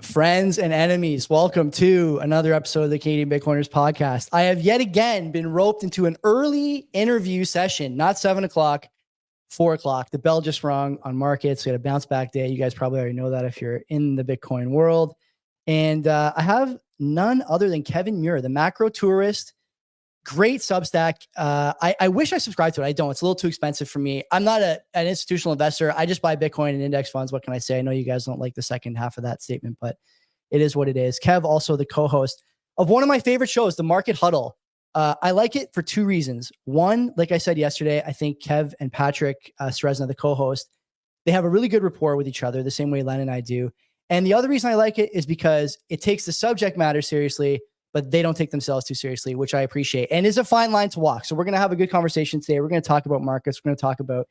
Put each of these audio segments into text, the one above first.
Friends and enemies, welcome to another episode of the Canadian Bitcoiners podcast. I have yet again been roped into an early interview session, not 7 o'clock, 4 o'clock. The bell just rung on markets. We had a bounce back day. You guys probably already know that if you're in the Bitcoin world. And I have none other than Kevin Muir, the macro tourist. Great Substack. I wish I subscribed to it. I don't. It's a little too expensive for me. I'm not an institutional investor. I just buy Bitcoin and index funds. What can I say? I know you guys don't like the second half of that statement, but it is what it is. Kev, also the co-host of one of my favorite shows, the Market Huddle. I like it for two reasons. One, like I said yesterday, I think Kev and Patrick Srezna, the co-host, they have a really good rapport with each other, the same way Len and I do. And the other reason I like it is because it takes the subject matter seriously, but they don't take themselves too seriously, which I appreciate. And is a fine line to walk. So we're going to have a good conversation today. We're going to talk about markets. We're going to talk about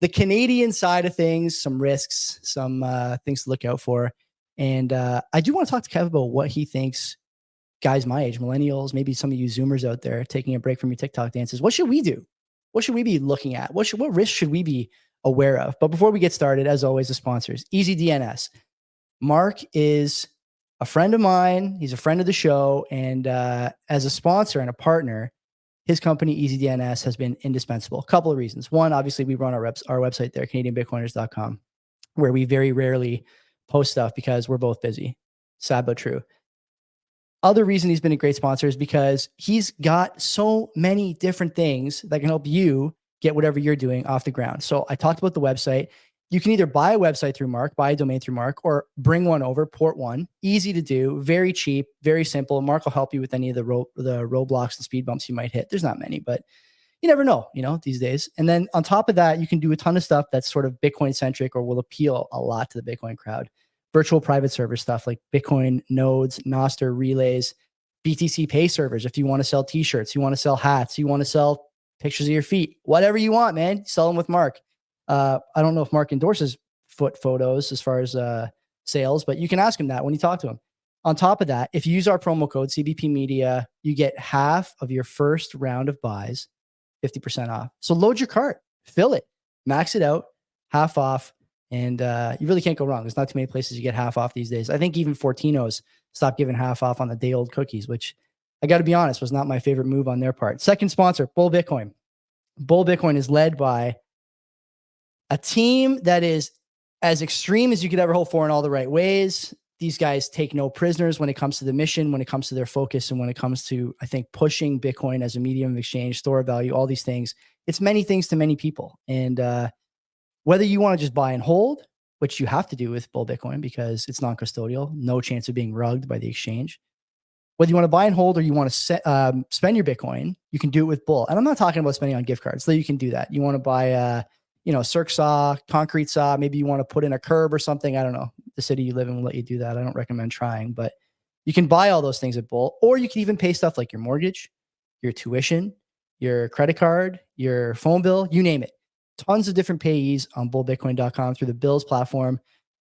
the Canadian side of things, some risks, some things to look out for. And I do want to talk to Kev about what he thinks guys my age, millennials, maybe some of you Zoomers out there taking a break from your TikTok dances. What should we do? What should we be looking at? What risks should we be aware of? But before we get started, as always, the sponsors, EasyDNS. Mark is a friend of mine. He's a friend of the show. And as a sponsor and a partner, his company, EasyDNS, has been indispensable. A couple of reasons. One, obviously, we run our website there, CanadianBitcoiners.com, where we very rarely post stuff because we're both busy. Sad but true. Other reason he's been a great sponsor is because he's got so many different things that can help you get whatever you're doing off the ground. So I talked about the website. You can either buy a website through Mark, buy a domain through Mark, or bring one over, port one. Easy to do, very cheap, very simple. Mark will help you with any of the roadblocks and speed bumps you might hit. There's not many, but you never know, these days. And then on top of that, you can do a ton of stuff that's sort of Bitcoin centric or will appeal a lot to the Bitcoin crowd. Virtual private server stuff like Bitcoin nodes, Nostr relays, BTC pay servers. If you want to sell t-shirts, you want to sell hats, you want to sell pictures of your feet, whatever you want, man, sell them with Mark. I don't know if Mark endorses foot photos as far as sales, but you can ask him that when you talk to him. On top of that, if you use our promo code CBP Media, you get half of your first round of buys, 50% off. So load your cart, fill it, max it out, half off, and you really can't go wrong. There's not too many places you get half off these days. I think even Fortino's stopped giving half off on the day old cookies, which I got to be honest, was not my favorite move on their part. Second sponsor, Bull Bitcoin. Bull Bitcoin is led by a team that is as extreme as you could ever hope for in all the right ways. These guys take no prisoners when it comes to the mission, when it comes to their focus, and when it comes to, I think, pushing Bitcoin as a medium of exchange, store of value, all these things. It's many things to many people. And whether you want to just buy and hold, which you have to do with Bull Bitcoin because it's non-custodial, no chance of being rugged by the exchange. Whether you want to buy and hold or you want to spend your Bitcoin, you can do it with Bull. And I'm not talking about spending on gift cards, so you can do that. You want to buy circ saw, concrete saw, maybe you want to put in a curb or something. I don't know. The city you live in will let you do that. I don't recommend trying, but you can buy all those things at Bull, or you can even pay stuff like your mortgage, your tuition, your credit card, your phone bill, you name it. Tons of different payees on bullbitcoin.com through the Bills platform.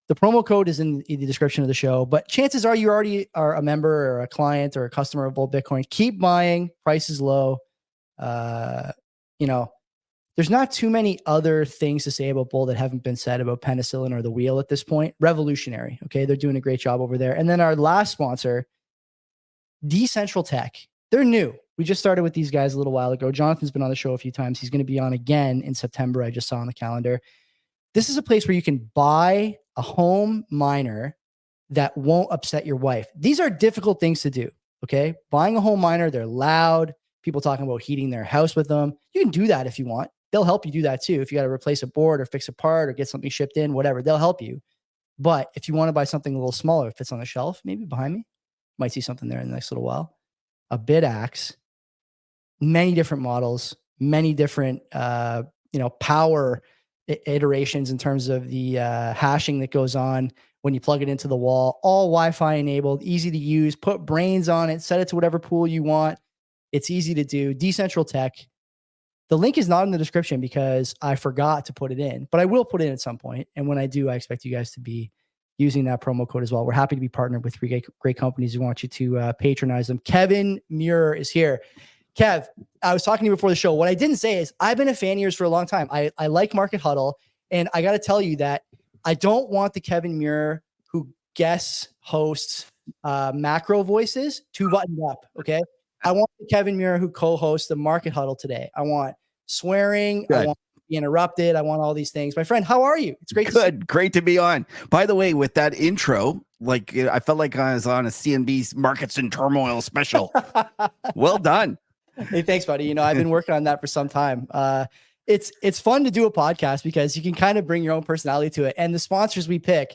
The promo code is in the description of the show, but chances are you already are a member or a client or a customer of Bull Bitcoin. Keep buying. Price is low. There's not too many other things to say about Bull that haven't been said about penicillin or the wheel at this point. Revolutionary. Okay. They're doing a great job over there. And then our last sponsor, Decentral Tech. They're new. We just started with these guys a little while ago. Jonathan's been on the show a few times. He's going to be on again in September. I just saw on the calendar. This is a place where you can buy a home miner that won't upset your wife. These are difficult things to do. Okay. Buying a home miner, they're loud. People talking about heating their house with them. You can do that if you want. They'll help you do that too. If you got to replace a board or fix a part or get something shipped in, whatever, they'll help you. But if you want to buy something a little smaller, if it's on the shelf, maybe behind me, might see something there in the next little while. A Bidaxe, many different models, many different, power iterations in terms of the hashing that goes on when you plug it into the wall, all Wi-Fi enabled, easy to use, put brains on it, set it to whatever pool you want. It's easy to do. Decentral Tech. The link is not in the description because I forgot to put it in, but I will put it in at some point. And when I do, I expect you guys to be using that promo code as well. We're happy to be partnered with three great companies who want you to patronize them. Kevin Muir is here. Kev, I was talking to you before the show. What I didn't say is I've been a fan of yours for a long time. I like Market Huddle, and I got to tell you that I don't want the Kevin Muir who guest hosts macro voices to buttoned up. Okay. I want Kevin Muir, who co-hosts the Market Huddle today. I want swearing. Good. I want to be interrupted. I want all these things. My friend, how are you? It's great. Great to be on. By the way, with that intro, like I felt like I was on a CNBC Markets in Turmoil special. Well done. Hey, thanks, buddy. You know, I've been working on that for some time. It's fun to do a podcast because you can kind of bring your own personality to it. And the sponsors we pick,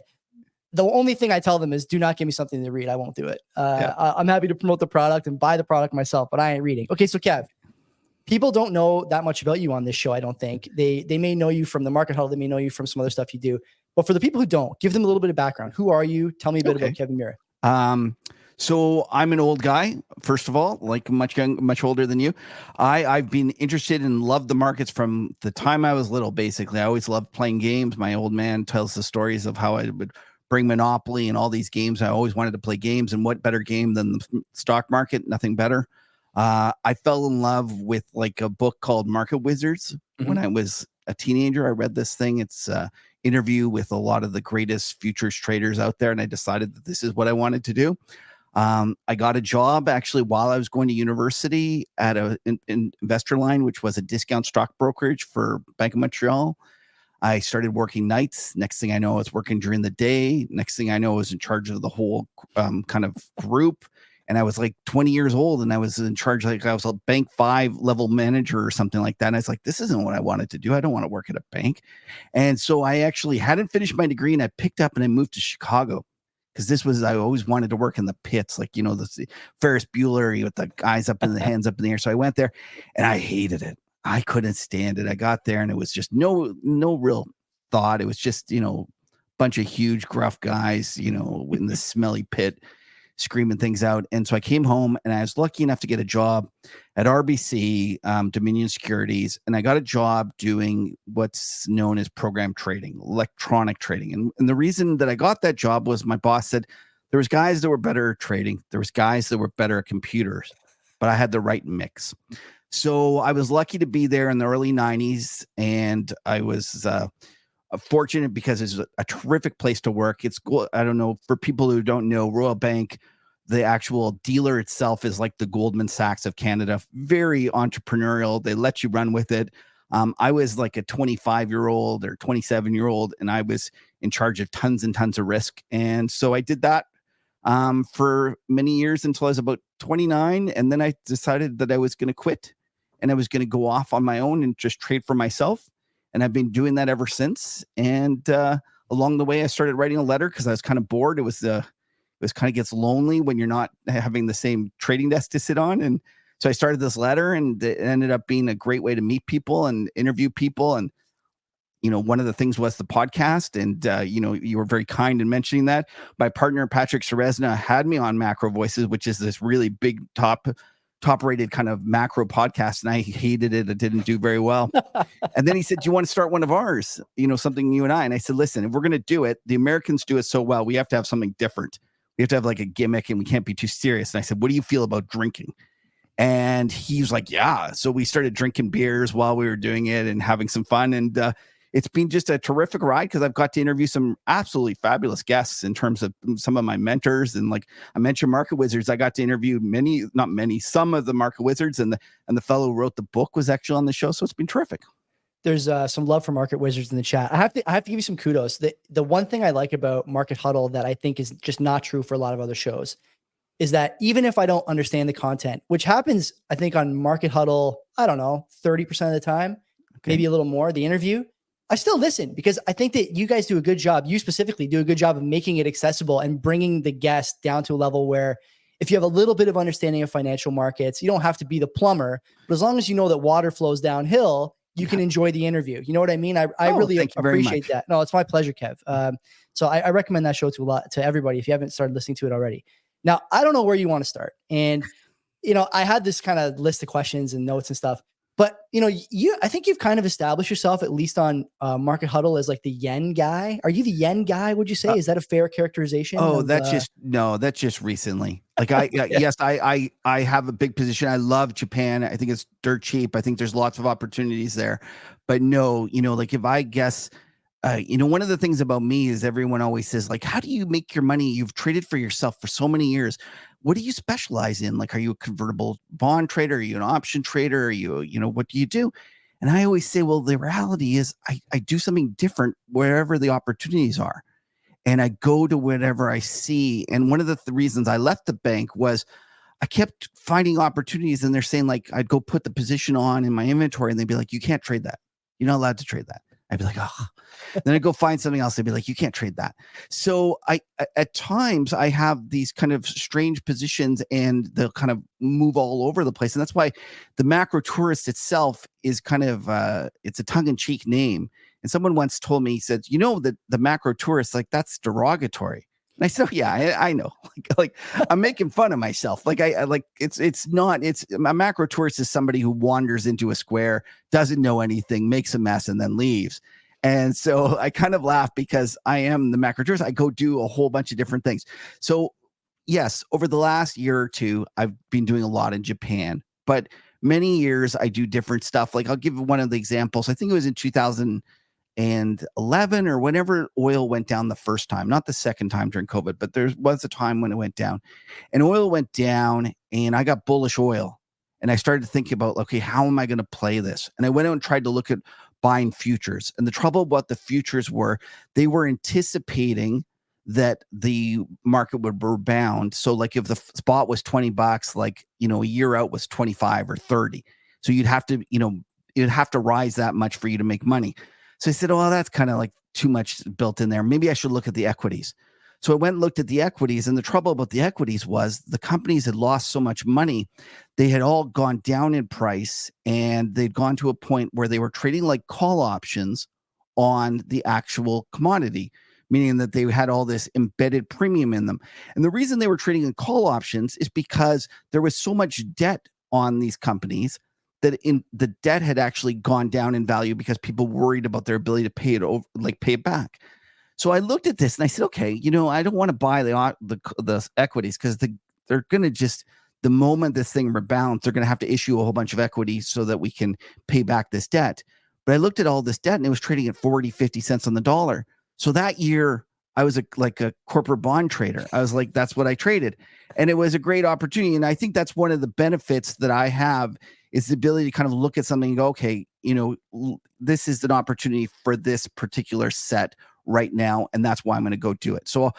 the only thing I tell them is do not give me something to read. I won't do it. I'm happy to promote the product and buy the product myself, but I ain't reading. Okay, so Kev, people don't know that much about you on this show, I don't think. They may know you from the Market Huddle. They may know you from some other stuff you do. But for the people who don't, give them a little bit of background. Who are you? Tell me a bit about Kevin Muir. So I'm an old guy, first of all, like much older than you. I've been interested and loved the markets from the time I was little, basically. I always loved playing games. My old man tells the stories of how I would bring Monopoly and all these games. I always wanted to play games, and what better game than the stock market? Nothing better. I fell in love with like a book called Market Wizards when I was a teenager. I read this thing. It's interview with a lot of the greatest futures traders out there, and I decided that this is what I wanted to do. I got a job actually while I was going to university at an investor line, which was a discount stock brokerage for Bank of Montreal. I started working nights. Next thing I know, I was working during the day. Next thing I know, I was in charge of the whole kind of group. And I was like 20 years old, and I was in charge, like I was a bank 5 level manager or something like that. And I was like, this isn't what I wanted to do. I don't want to work at a bank. And so I actually hadn't finished my degree, and I picked up and I moved to Chicago. Because I always wanted to work in the pits, like, you know, the Ferris Bueller with the guys up in the hands up in the air. So I went there and I hated it. I couldn't stand it. I got there and it was just no real thought. It was just, you know, bunch of huge, gruff guys, you know, in the smelly pit screaming things out. And so I came home and I was lucky enough to get a job at RBC, Dominion Securities. And I got a job doing what's known as program trading, electronic trading. And the reason that I got that job was my boss said there was guys that were better at trading. There was guys that were better at computers, but I had the right mix. So I was lucky to be there in the early 90s. And I was fortunate because it's a terrific place to work. It's cool. I don't know, for people who don't know, Royal Bank, the actual dealer itself is like the Goldman Sachs of Canada, very entrepreneurial. They let you run with it. I was like a 25-year-old or 27-year-old, and I was in charge of tons and tons of risk. And so I did that for many years until I was about 29. And then I decided that I was going to quit and I was going to go off on my own and just trade for myself. And I've been doing that ever since. And along the way, I started writing a letter because I was kind of bored. It was kind of gets lonely when you're not having the same trading desk to sit on. And so I started this letter, and it ended up being a great way to meet people and interview people. And, you know, one of the things was the podcast. And, you know, you were very kind in mentioning that. My partner, Patrick Serezna, had me on Macro Voices, which is this really big top rated kind of macro podcast. And I hated it. It didn't do very well. And then he said, do you want to start one of ours? You know, something you and I. And I said, listen, if we're going to do it, the Americans do it so well, we have to have something different. We have to have like a gimmick, and we can't be too serious. And I said, what do you feel about drinking? And he was like, yeah. So we started drinking beers while we were doing it and having some fun. And it's been just a terrific ride because I've got to interview some absolutely fabulous guests in terms of some of my mentors. And like I mentioned, Market Wizards, I got to interview some of the Market Wizards, and the fellow who wrote the book was actually on the show. So it's been terrific. There's some love for Market Wizards in the chat. I have to give you some kudos. The one thing I like about Market Huddle that I think is just not true for a lot of other shows is that even if I don't understand the content, which happens, I think on Market Huddle, I don't know, 30% of the time, maybe a little more, the interview, I still listen because I think that you guys do a good job. You specifically do a good job of making it accessible and bringing the guest down to a level where if you have a little bit of understanding of financial markets, you don't have to be the plumber, but as long as you know that water flows downhill, you can enjoy the interview. You know what I mean? I really appreciate that. No, it's my pleasure, Kev. So I recommend that show to everybody if you haven't started listening to it already. Now, I don't know where you want to start. And, you know, I had this kind of list of questions and notes and stuff, but, you know, I think you've kind of established yourself, at least on Market Huddle, as like the yen guy. Are you the yen guy, would you say? Is that a fair characterization? Oh, that's just recently. Like yes, I have a big position. I love Japan. I think it's dirt cheap. I think there's lots of opportunities there, but no, you know, like if I guess one of the things about me is everyone always says, like, how do you make your money? You've traded for yourself for so many years. What do you specialize in? Like, are you a convertible bond trader? Are you an option trader? Are you, what do you do? And I always say, well, the reality is I do something different wherever the opportunities are. And I go to whatever I see. And one of the reasons I left the bank was I kept finding opportunities, and they're saying, like, I'd go put the position on in my inventory and they'd be like, you can't trade that. You're not allowed to trade that. I'd be like, oh, then I'd go find something else. They'd be like, you can't trade that. So at times I have these kind of strange positions, and they'll kind of move all over the place. And that's why the macro tourist itself is kind of, it's a tongue in cheek name. And someone once told me, he said, that the macro tourist, like, that's derogatory. And I said, oh, yeah, I know. Like I'm making fun of myself. Like I like it's not. It's a macro tourist is somebody who wanders into a square, doesn't know anything, makes a mess, and then leaves. And so I kind of laugh because I am the macro tourist. I go do a whole bunch of different things. So yes, over the last year or two, I've been doing a lot in Japan, but many years I do different stuff. Like I'll give one of the examples. I think it was in 2011 or whenever oil went down the first time, not the second time during COVID, but there was a time when it went down, and oil went down, and I got bullish oil, and I started thinking about, okay, how am I going to play this? And I went out and tried to look at buying futures. And the trouble about the futures were they were anticipating that the market would rebound. So like if the spot was $20, like, a year out was 25 or 30. So you'd have to, it'd have to rise that much for you to make money. So I said, oh, that's kind of like too much built in there. Maybe I should look at the equities. So I went and looked at the equities, and the trouble about the equities was the companies had lost so much money. They had all gone down in price, and they'd gone to a point where they were trading like call options on the actual commodity, meaning that they had all this embedded premium in them. And the reason they were trading in call options is because there was so much debt on these companies that the debt had actually gone down in value because people worried about their ability to pay it over, like pay it back. So I looked at this and I said, okay, I don't want to buy the equities because they're going to just, the moment this thing rebounds, they're going to have to issue a whole bunch of equity so that we can pay back this debt. But I looked at all this debt, and it was trading at 40, 50 cents on the dollar. So that year I was like a corporate bond trader. I was like, that's what I traded. And it was a great opportunity. And I think that's one of the benefits that I have is the ability to kind of look at something and go, okay, this is an opportunity for this particular set right now, and that's why I'm going to go do it. So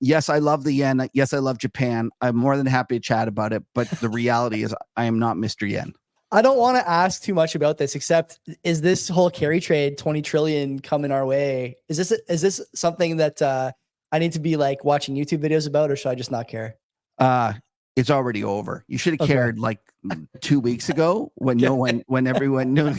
yes, I love the yen. Yes, I love Japan. I'm more than happy to chat about it, but the reality is I am not Mr. Yen. I don't want to ask too much about this, except is this whole carry trade 20 trillion coming our way? Is this something that I need to be like watching YouTube videos about, or should I just not care? It's already over. You should have cared like 2 weeks ago when when everyone knows,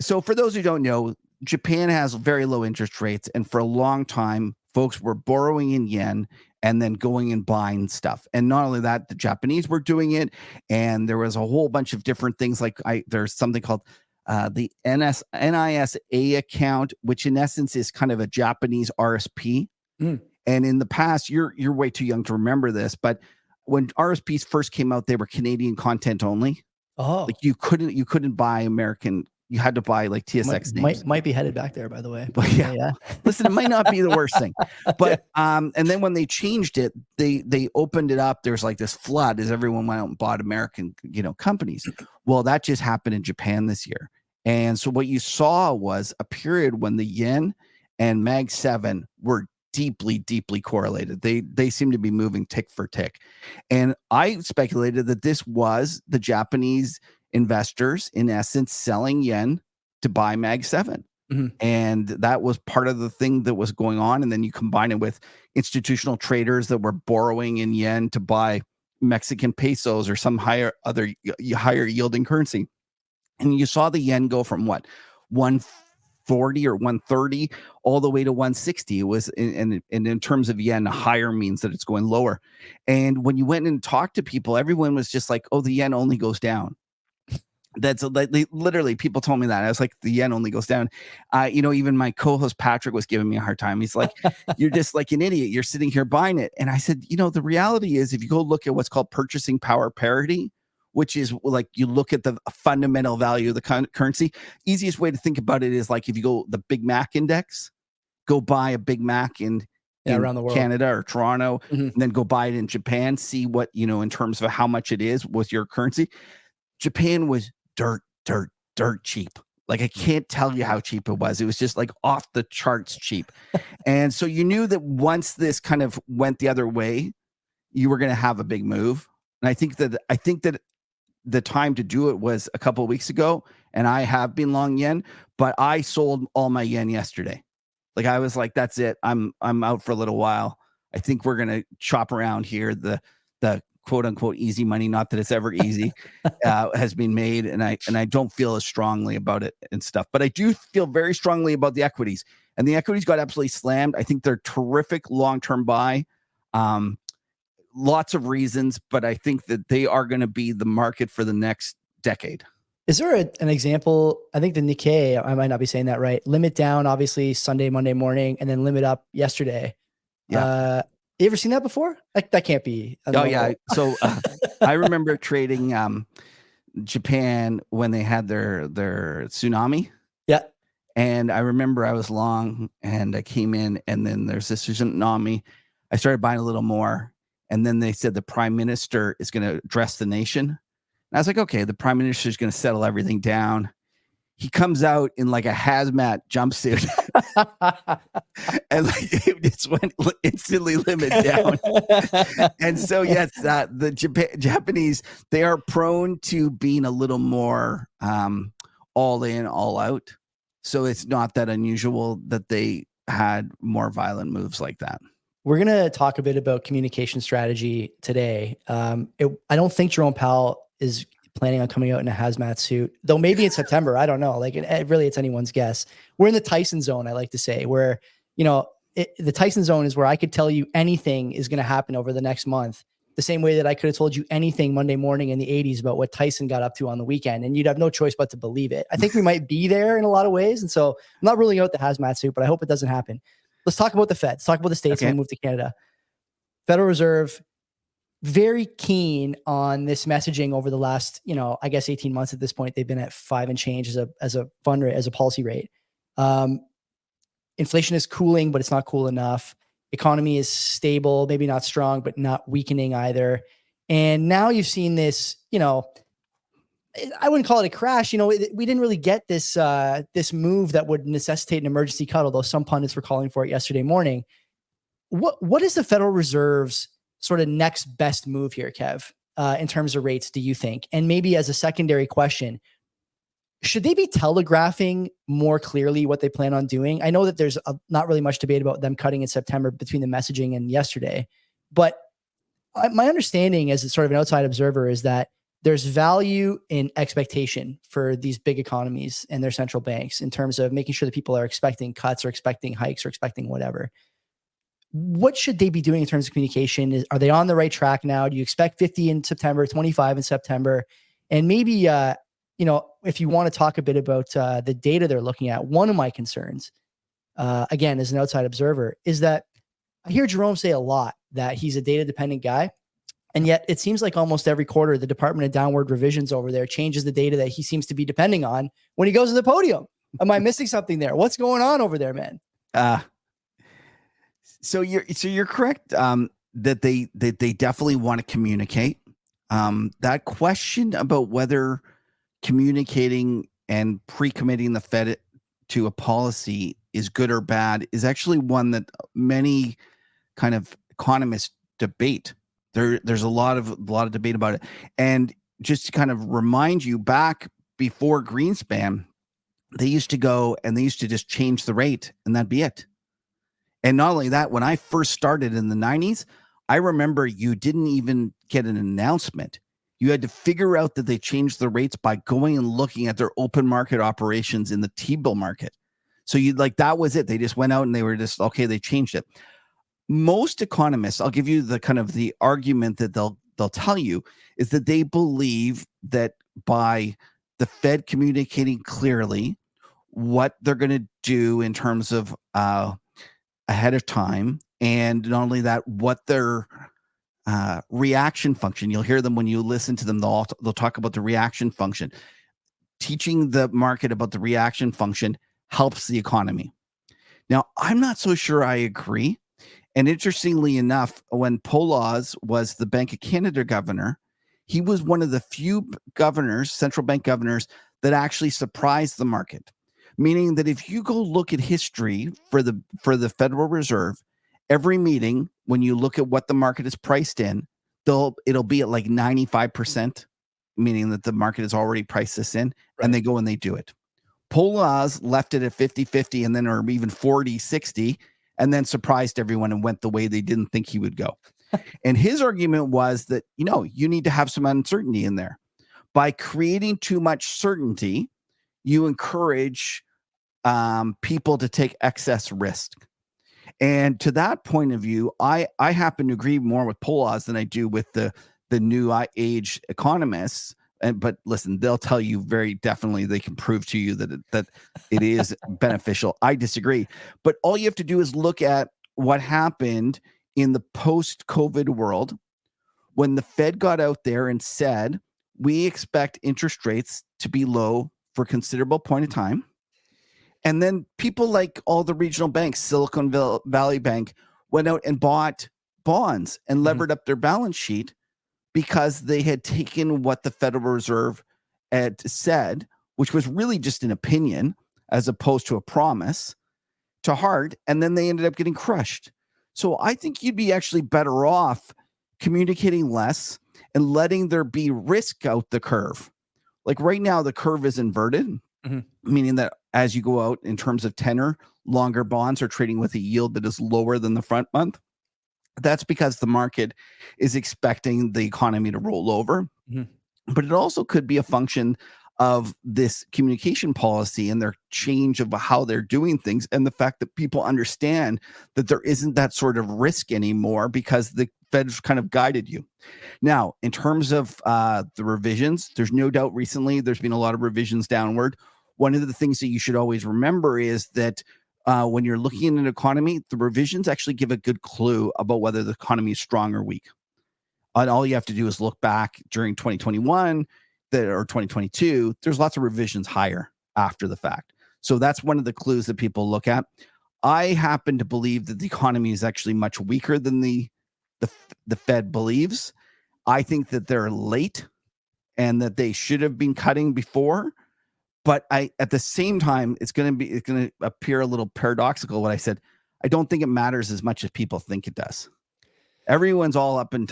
So for those who don't know, Japan has very low interest rates. And for a long time, folks were borrowing in yen and then going and buying stuff. And not only that, the Japanese were doing it. And there was a whole bunch of different things. Like there's something called the NISA account, which in essence is kind of a Japanese RSP. Mm. And in the past, you're way too young to remember this, but when RSPs first came out, they were Canadian content only. Oh, like you couldn't buy American. You had to buy like TSX names. Might be headed back there, by the way. But yeah. Listen, it might not be the worst thing, but and then when they changed it, they opened it up. There's like this flood as everyone went out and bought American, companies. Well, that just happened in Japan this year, and so what you saw was a period when the yen and Mag 7 were deeply, deeply correlated. They seem to be moving tick for tick. And I speculated that this was the Japanese investors, in essence, selling yen to buy Mag 7. Mm-hmm. And that was part of the thing that was going on. And then you combine it with institutional traders that were borrowing in yen to buy Mexican pesos or some higher yielding currency. And you saw the yen go from what? 140 or 130 all the way to 160. It was in terms of yen, higher means that it's going lower. And when you went and talked to people, everyone was just like, oh, the yen only goes down. That's literally people told me that. I was like, the yen only goes down. Even my co-host Patrick was giving me a hard time. He's like, you're just like an idiot. You're sitting here buying it. And I said, the reality is if you go look at what's called purchasing power parity, which is like you look at the fundamental value of the currency. Easiest way to think about it is like if you go the Big Mac index, go buy a Big Mac in around the world, Canada or Toronto, and then go buy it in Japan, see what, in terms of how much it is with your currency. Japan was dirt cheap. Like, I can't tell you how cheap it was. It was just like off the charts cheap. And so you knew that once this kind of went the other way, you were going to have a big move. And I think that the time to do it was a couple of weeks ago, and I have been long yen, but I sold all my yen yesterday. Like, I was like, that's it. I'm out for a little while. I think we're going to chop around here. The quote unquote easy money, not that it's ever easy, has been made. And I don't feel as strongly about it and stuff, but I do feel very strongly about the equities, and the equities got absolutely slammed. I think they're terrific long-term buy. Lots of reasons, but I think that they are going to be the market for the next decade. Is there an example? I think the Nikkei, I might not be saying that right. Limit down, obviously Sunday, Monday morning, and then limit up yesterday. Yeah. You ever seen that before? Like, that can't be. Oh yeah. So I remember trading Japan when they had their tsunami. Yeah. And I remember I was long, and I came in, and then there's this tsunami. I started buying a little more, and then they said the prime minister is going to address the nation. And I was like, okay, the prime minister is going to settle everything down. He comes out in like a hazmat jumpsuit, and like it just went instantly limit down. And so yes, the Japanese, they are prone to being a little more all in, all out. So it's not that unusual that they had more violent moves like that. We're going to talk a bit about communication strategy today. I don't think Jerome Powell is planning on coming out in a hazmat suit, though maybe in September. I don't know. Like, really, it's anyone's guess. We're in the Tyson zone, I like to say, where, the Tyson zone is where I could tell you anything is going to happen over the next month, the same way that I could have told you anything Monday morning in the 80s about what Tyson got up to on the weekend, and you'd have no choice but to believe it. I think we might be there in a lot of ways. And so I'm not ruling out the hazmat suit, but I hope it doesn't happen. Let's talk about the Fed. Let's talk about the states, and we'll move to Canada. Federal Reserve, very keen on this messaging over the last, I guess 18 months at this point. They've been at 5 and change as a fund rate, as a policy rate. Inflation is cooling, but it's not cool enough. Economy is stable, maybe not strong, but not weakening either. And now you've seen this, I wouldn't call it a crash. We didn't really get this move that would necessitate an emergency cut, although some pundits were calling for it yesterday morning. What is the Federal Reserve's sort of next best move here, Kev, in terms of rates, do you think? And maybe as a secondary question, should they be telegraphing more clearly what they plan on doing? I know that there's not really much debate about them cutting in September between the messaging and yesterday, but my understanding as sort of an outside observer is that there's value in expectation for these big economies and their central banks in terms of making sure that people are expecting cuts or expecting hikes or expecting whatever. What should they be doing in terms of communication? Are they on the right track now? Do you expect 50 in September, 25 in September? And maybe, if you want to talk a bit about the data they're looking at, one of my concerns, again, as an outside observer, is that I hear Jerome say a lot that he's a data-dependent guy. And yet it seems like almost every quarter, the Department of Downward Revisions over there changes the data that he seems to be depending on when he goes to the podium. Am I missing something there? What's going on over there, man? So you're correct that they definitely want to communicate. That question about whether communicating and pre-committing the Fed to a policy is good or bad is actually one that many kind of economists debate. There's a lot of debate about it. And just to kind of remind you, back before Greenspan, they used to go and they used to just change the rate and that'd be it. And not only that, when I first started in the 90s, I remember you didn't even get an announcement. You had to figure out that they changed the rates by going and looking at their open market operations in the T-bill market. So that was it. They just went out and they were just, okay, they changed it. Most economists, I'll give you the kind of the argument that they'll tell you is that they believe that by the Fed communicating clearly what they're going to do in terms of ahead of time, and not only that, what their reaction function. You'll hear them when you listen to them. They'll talk about the reaction function. Teaching the market about the reaction function helps the economy. Now, I'm not so sure I agree. And interestingly enough, when Poloz was the Bank of Canada governor, he was one of the few governors, central bank governors, that actually surprised the market. Meaning that if you go look at history for the Federal Reserve, every meeting, when you look at what the market is priced in, it'll be at like 95%, meaning that the market has already priced this in, right, and they go and they do it. Poloz left it at 50-50 and then, or even 40-60, and then surprised everyone and went the way they didn't think he would go. And his argument was that, you need to have some uncertainty in there. By creating too much certainty, you encourage people to take excess risk. And to that point of view, I happen to agree more with Poloz than I do with the new age economists. But listen, they'll tell you very definitely, they can prove to you that it is beneficial. I disagree. But all you have to do is look at what happened in the post-COVID world when the Fed got out there and said, we expect interest rates to be low for a considerable point of time. And then people like all the regional banks, Silicon Valley Bank, went out and bought bonds and levered up their balance sheet because they had taken what the Federal Reserve had said, which was really just an opinion as opposed to a promise, to heart. And then they ended up getting crushed. So I think you'd be actually better off communicating less and letting there be risk out the curve. Like right now, the curve is inverted, meaning that as you go out in terms of tenor, longer bonds are trading with a yield that is lower than the front month. That's because the market is expecting the economy to roll over. But it also could be a function of this communication policy and their change of how they're doing things, and the fact that people understand that there isn't that sort of risk anymore because the Fed's kind of guided you. Now, in terms of the revisions, there's no doubt recently there's been a lot of revisions downward. One of the things that you should always remember is that when you're looking at an economy, the revisions actually give a good clue about whether the economy is strong or weak. And all you have to do is look back during 2021 or 2022. There's lots of revisions higher after the fact. So that's one of the clues that people look at. I happen to believe that the economy is actually much weaker than the Fed believes. I think that they're late and that they should have been cutting before. But at the same time, it's going to appear a little paradoxical what I said. I don't think it matters as much as people think it does. Everyone's all up in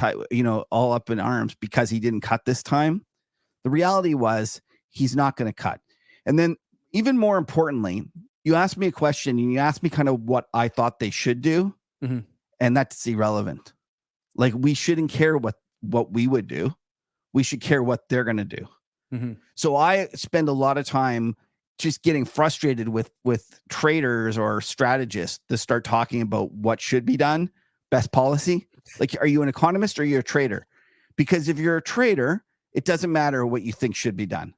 all up in arms because he didn't cut this time. The reality was he's not going to cut. And then even more importantly, you asked me a question and you asked me kind of what I thought they should do. And that's irrelevant. Like, we shouldn't care what we would do. We should care what they're going to do. So I spend a lot of time just getting frustrated with traders or strategists that start talking about what should be done, best policy. Like, are you an economist or are you a trader? Because if you're a trader, it doesn't matter what you think should be done.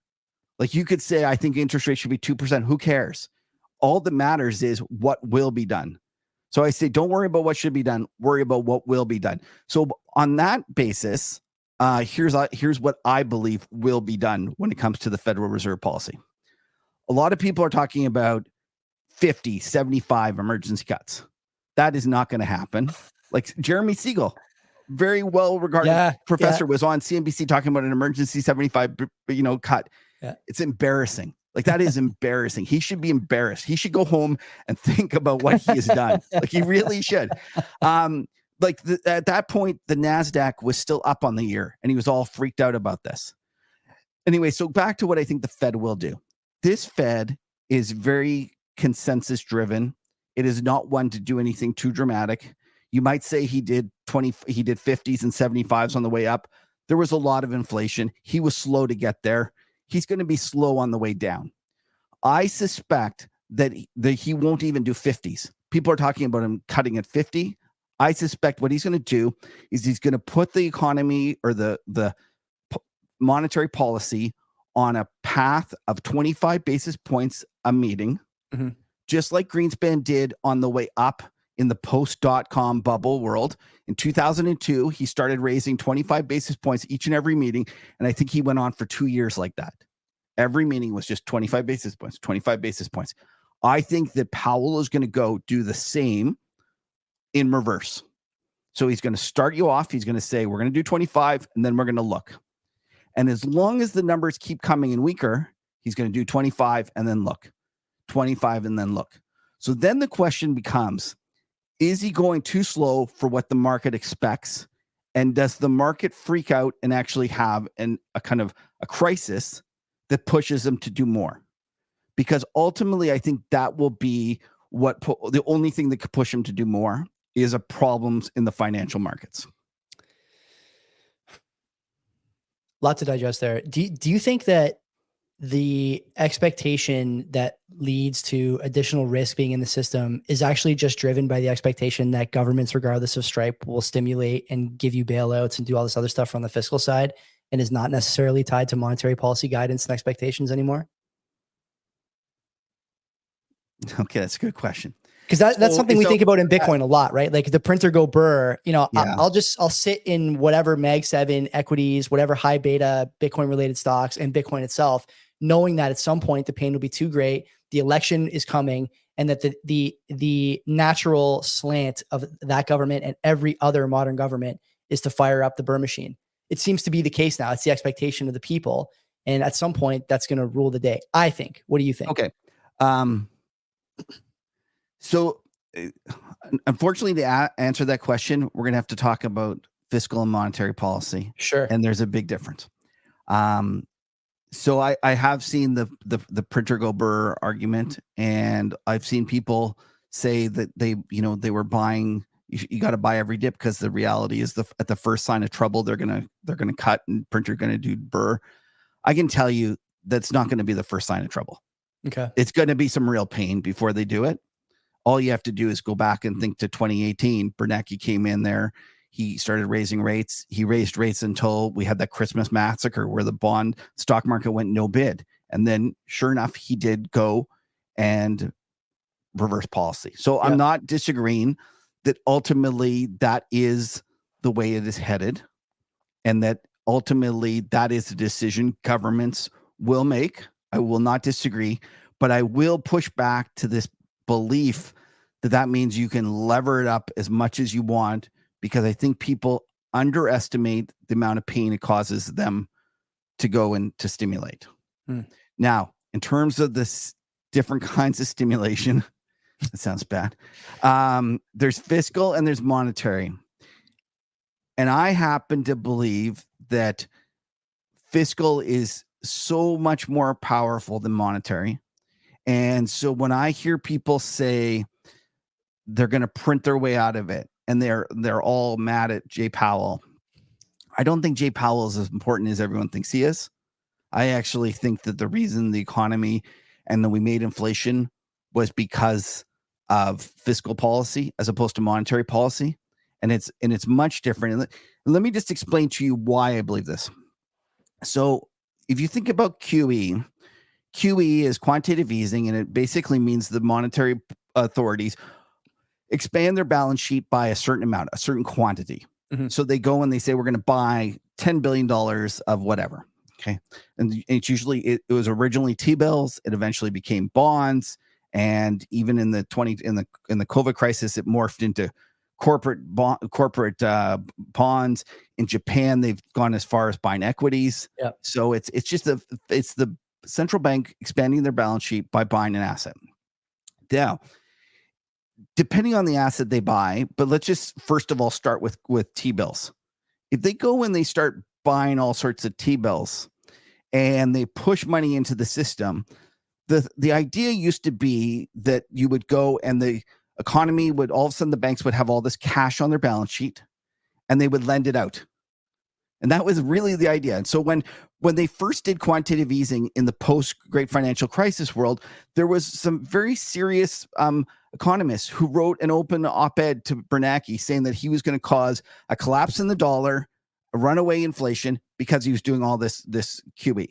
Like, you could say, I think interest rate should be 2%. Who cares? All that matters is what will be done. So I say, don't worry about what should be done. Worry about what will be done. So on that basis, here's what I believe will be done when it comes to the Federal Reserve policy. A lot of people are talking about 50, 75 emergency cuts. That is not going to happen. Like Jeremy Siegel, very well regarded professor, was on CNBC talking about an emergency 75 cut. It's embarrassing. Like, that is embarrassing. He should be embarrassed. He should go home and think about what he has done. Like, he really should. At that point, the NASDAQ was still up on the year and he was all freaked out about this. Anyway, so back to what I think the Fed will do. This Fed is very consensus driven. It is not one to do anything too dramatic. You might say he did 50s and 75s on the way up. There was a lot of inflation. He was slow to get there. He's going to be slow on the way down. I suspect that he won't even do 50s. People are talking about him cutting at 50. I suspect what he's going to do is he's going to put the economy or the monetary policy on a path of 25 basis points a meeting, just like Greenspan did on the way up in the post-dot-com bubble world. In 2002, he started raising 25 basis points each and every meeting. And I think he went on for 2 years like that. Every meeting was just 25 basis points, 25 basis points. I think that Powell is going to go do the same in reverse. So he's going to start you off. He's going to say, we're going to do 25, and then we're going to look. And as long as the numbers keep coming in weaker, he's going to do 25 and then look, 25 and then look. So then the question becomes, is he going too slow for what the market expects? And does the market freak out and actually have a kind of a crisis that pushes him to do more? Because ultimately, I think that will be the only thing that could push him to do more is problems in the financial markets. Lot to digest there. Do you think that the expectation that leads to additional risk being in the system is actually just driven by the expectation that governments, regardless of stripe, will stimulate and give you bailouts and do all this other stuff from the fiscal side, and is not necessarily tied to monetary policy guidance and expectations anymore? Okay, that's a good question. Because that's something we think about in Bitcoin a lot, right? Like the printer go burr, Yeah. I'll sit in whatever Mag 7 equities, whatever high beta Bitcoin related stocks and Bitcoin itself, knowing that at some point the pain will be too great. The election is coming, and that the natural slant of that government and every other modern government is to fire up the burr machine. It seems to be the case now. It's the expectation of the people. And at some point that's going to rule the day, I think. What do you think? Okay. So unfortunately, to answer that question, we're going to have to talk about fiscal and monetary policy. Sure. And there's a big difference. So I have seen the printer go burr argument, and I've seen people say that they were buying. You got to buy every dip, because the reality is at the first sign of trouble, they're gonna cut, and printer going to do burr. I can tell you that's not going to be the first sign of trouble. Okay. It's going to be some real pain before they do it. All you have to do is go back and think to 2018. Bernanke came in there. He started raising rates. He raised rates until we had that Christmas massacre where the stock market went no bid. And then sure enough, he did go and reverse policy. So I'm not disagreeing that ultimately that is the way it is headed, and that ultimately that is the decision governments will make. I will not disagree, but I will push back to this belief that means you can lever it up as much as you want, because I think people underestimate the amount of pain it causes them to go and to stimulate. Now, in terms of this different kinds of stimulation, that sounds bad. There's fiscal and there's monetary. And I happen to believe that fiscal is so much more powerful than monetary. And so when I hear people say they're going to print their way out of it, and they're all mad at Jay Powell, I don't think Jay Powell is as important as everyone thinks he is. I actually think that the reason the economy and that we made inflation was because of fiscal policy as opposed to monetary policy. And it's much different. And let me just explain to you why I believe this. So if you think about QE is quantitative easing, and it basically means the monetary authorities expand their balance sheet by a certain amount, a certain quantity. Mm-hmm. So they go and they say, we're going to buy $10 billion of whatever. Okay. And it's usually, it was originally T-bills. It eventually became bonds. And even in the COVID crisis, it morphed into corporate bonds. In Japan, they've gone as far as buying equities. Yep. So it's the central bank expanding their balance sheet by buying an asset. Now, depending on the asset they buy, but let's just first of all start with T-bills. If they go and they start buying all sorts of T-bills and they push money into the system, the idea used to be that you would go and the economy would, all of a sudden the banks would have all this cash on their balance sheet and they would lend it out. And that was really the idea. And so when they first did quantitative easing in the post-Great Financial Crisis world, there was some very serious economists who wrote an open op-ed to Bernanke saying that he was going to cause a collapse in the dollar, a runaway inflation, because he was doing all this QE.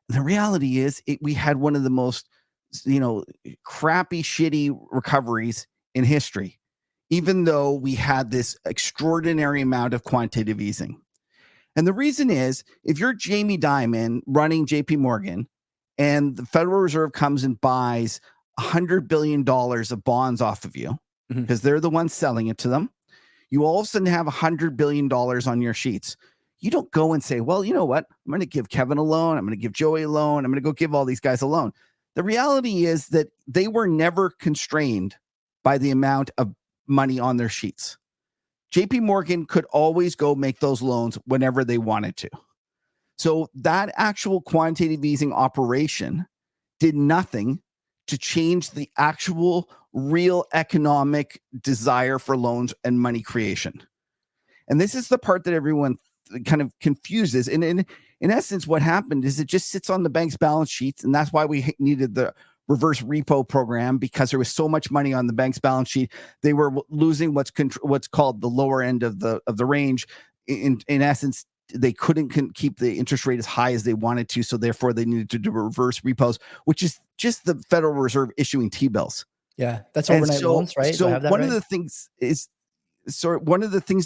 And the reality is we had one of the most, crappy, shitty recoveries in history. even though we had this extraordinary amount of quantitative easing. And the reason is, if you're Jamie Dimon running JP Morgan and the Federal Reserve comes and buys $100 billion of bonds off of you, because they're the ones selling it to them, you all of a sudden have $100 billion on your sheets. You don't go and say, well, you know what? I'm going to give Kevin a loan. I'm going to give Joey a loan. I'm going to go give all these guys a loan. The reality is that they were never constrained by the amount of money on their sheets. JP Morgan could always go make those loans whenever they wanted to. So that actual quantitative easing operation did nothing to change the actual real economic desire for loans and money creation. And this is the part that everyone kind of confuses. And in essence, what happened is it just sits on the bank's balance sheets. And that's why we needed the reverse repo program, because there was so much money on the bank's balance sheet. They were losing what's called the lower end of the range. In essence, they couldn't keep the interest rate as high as they wanted to. So therefore they needed to do reverse repos, which is just the Federal Reserve issuing T-bills. Yeah. That's overnight loans, right? So one of the things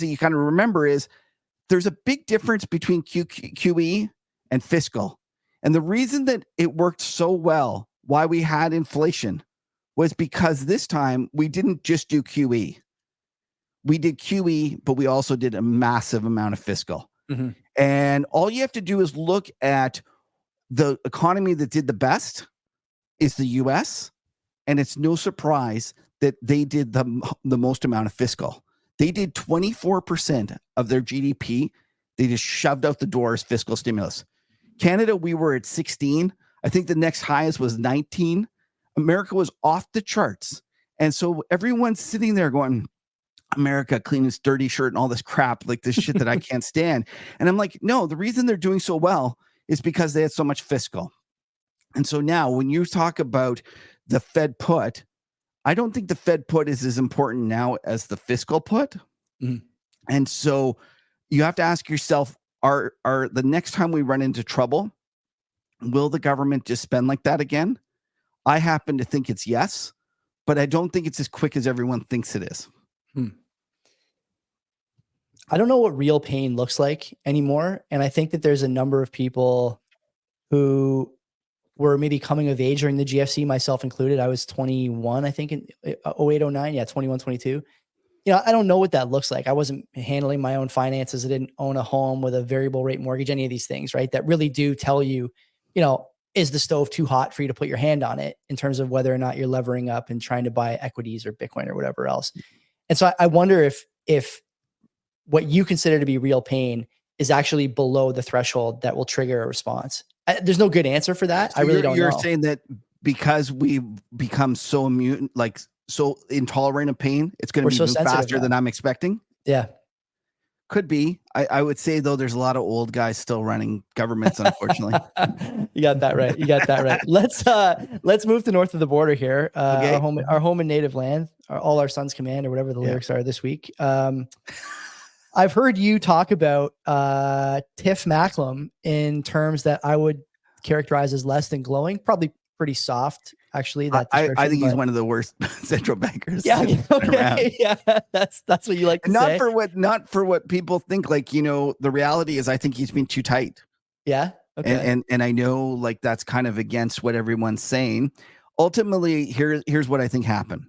that you kind of remember is there's a big difference between QE and fiscal. And the reason that it worked so well, why we had inflation, was because this time we didn't just do QE. We did QE, but we also did a massive amount of fiscal. And all you have to do is look at the economy that did the best is the US. And it's no surprise that they did the most amount of fiscal. They did 24% of their GDP. They just shoved out the door as fiscal stimulus. Canada, we were at 16. I think the next highest was 19. America was off the charts. And so everyone's sitting there going, America, clean his dirty shirt and all this crap, like this shit that I can't stand. And I'm like, no, the reason they're doing so well is because they had so much fiscal. And so now when you talk about the Fed put, I don't think the Fed put is as important now as the fiscal put. And so you have to ask yourself, are the next time we run into trouble, will the government just spend like that again? I happen to think it's yes, but I don't think it's as quick as everyone thinks it is. I don't know what real pain looks like anymore. And I think that there's a number of people who were maybe coming of age during the GFC, myself included. I was 21, I think in 08, 09. Yeah, 21, 22. You know, I don't know what that looks like. I wasn't handling my own finances. I didn't own a home with a variable rate mortgage, any of these things, right? That really do tell you, you know, is the stove too hot for you to put your hand on it in terms of whether or not you're levering up and trying to buy equities or Bitcoin or whatever else. And so I wonder if what you consider to be real pain is actually below the threshold that will trigger a response. There's no good answer for that. So I really don't know. You're saying that because we've become so immune, like so intolerant of pain, it's going to be so faster than I'm expecting? Yeah. Could be. I would say, though, there's a lot of old guys still running governments, unfortunately. You got that right. You got that right. Let's move to north of the border here. Okay. Our home and native land, all our sons command, or whatever the lyrics are this week. I've heard you talk about Tiff Macklem in terms that I would characterize as less than glowing, probably pretty soft, actually. I think he's one of the worst central bankers. Yeah, okay. Yeah, that's what you like to not say. Not for what people think. Like, you know, the reality is, I think he's been too tight. Yeah. Okay. And I know, like, that's kind of against what everyone's saying. Ultimately, here's what I think happened.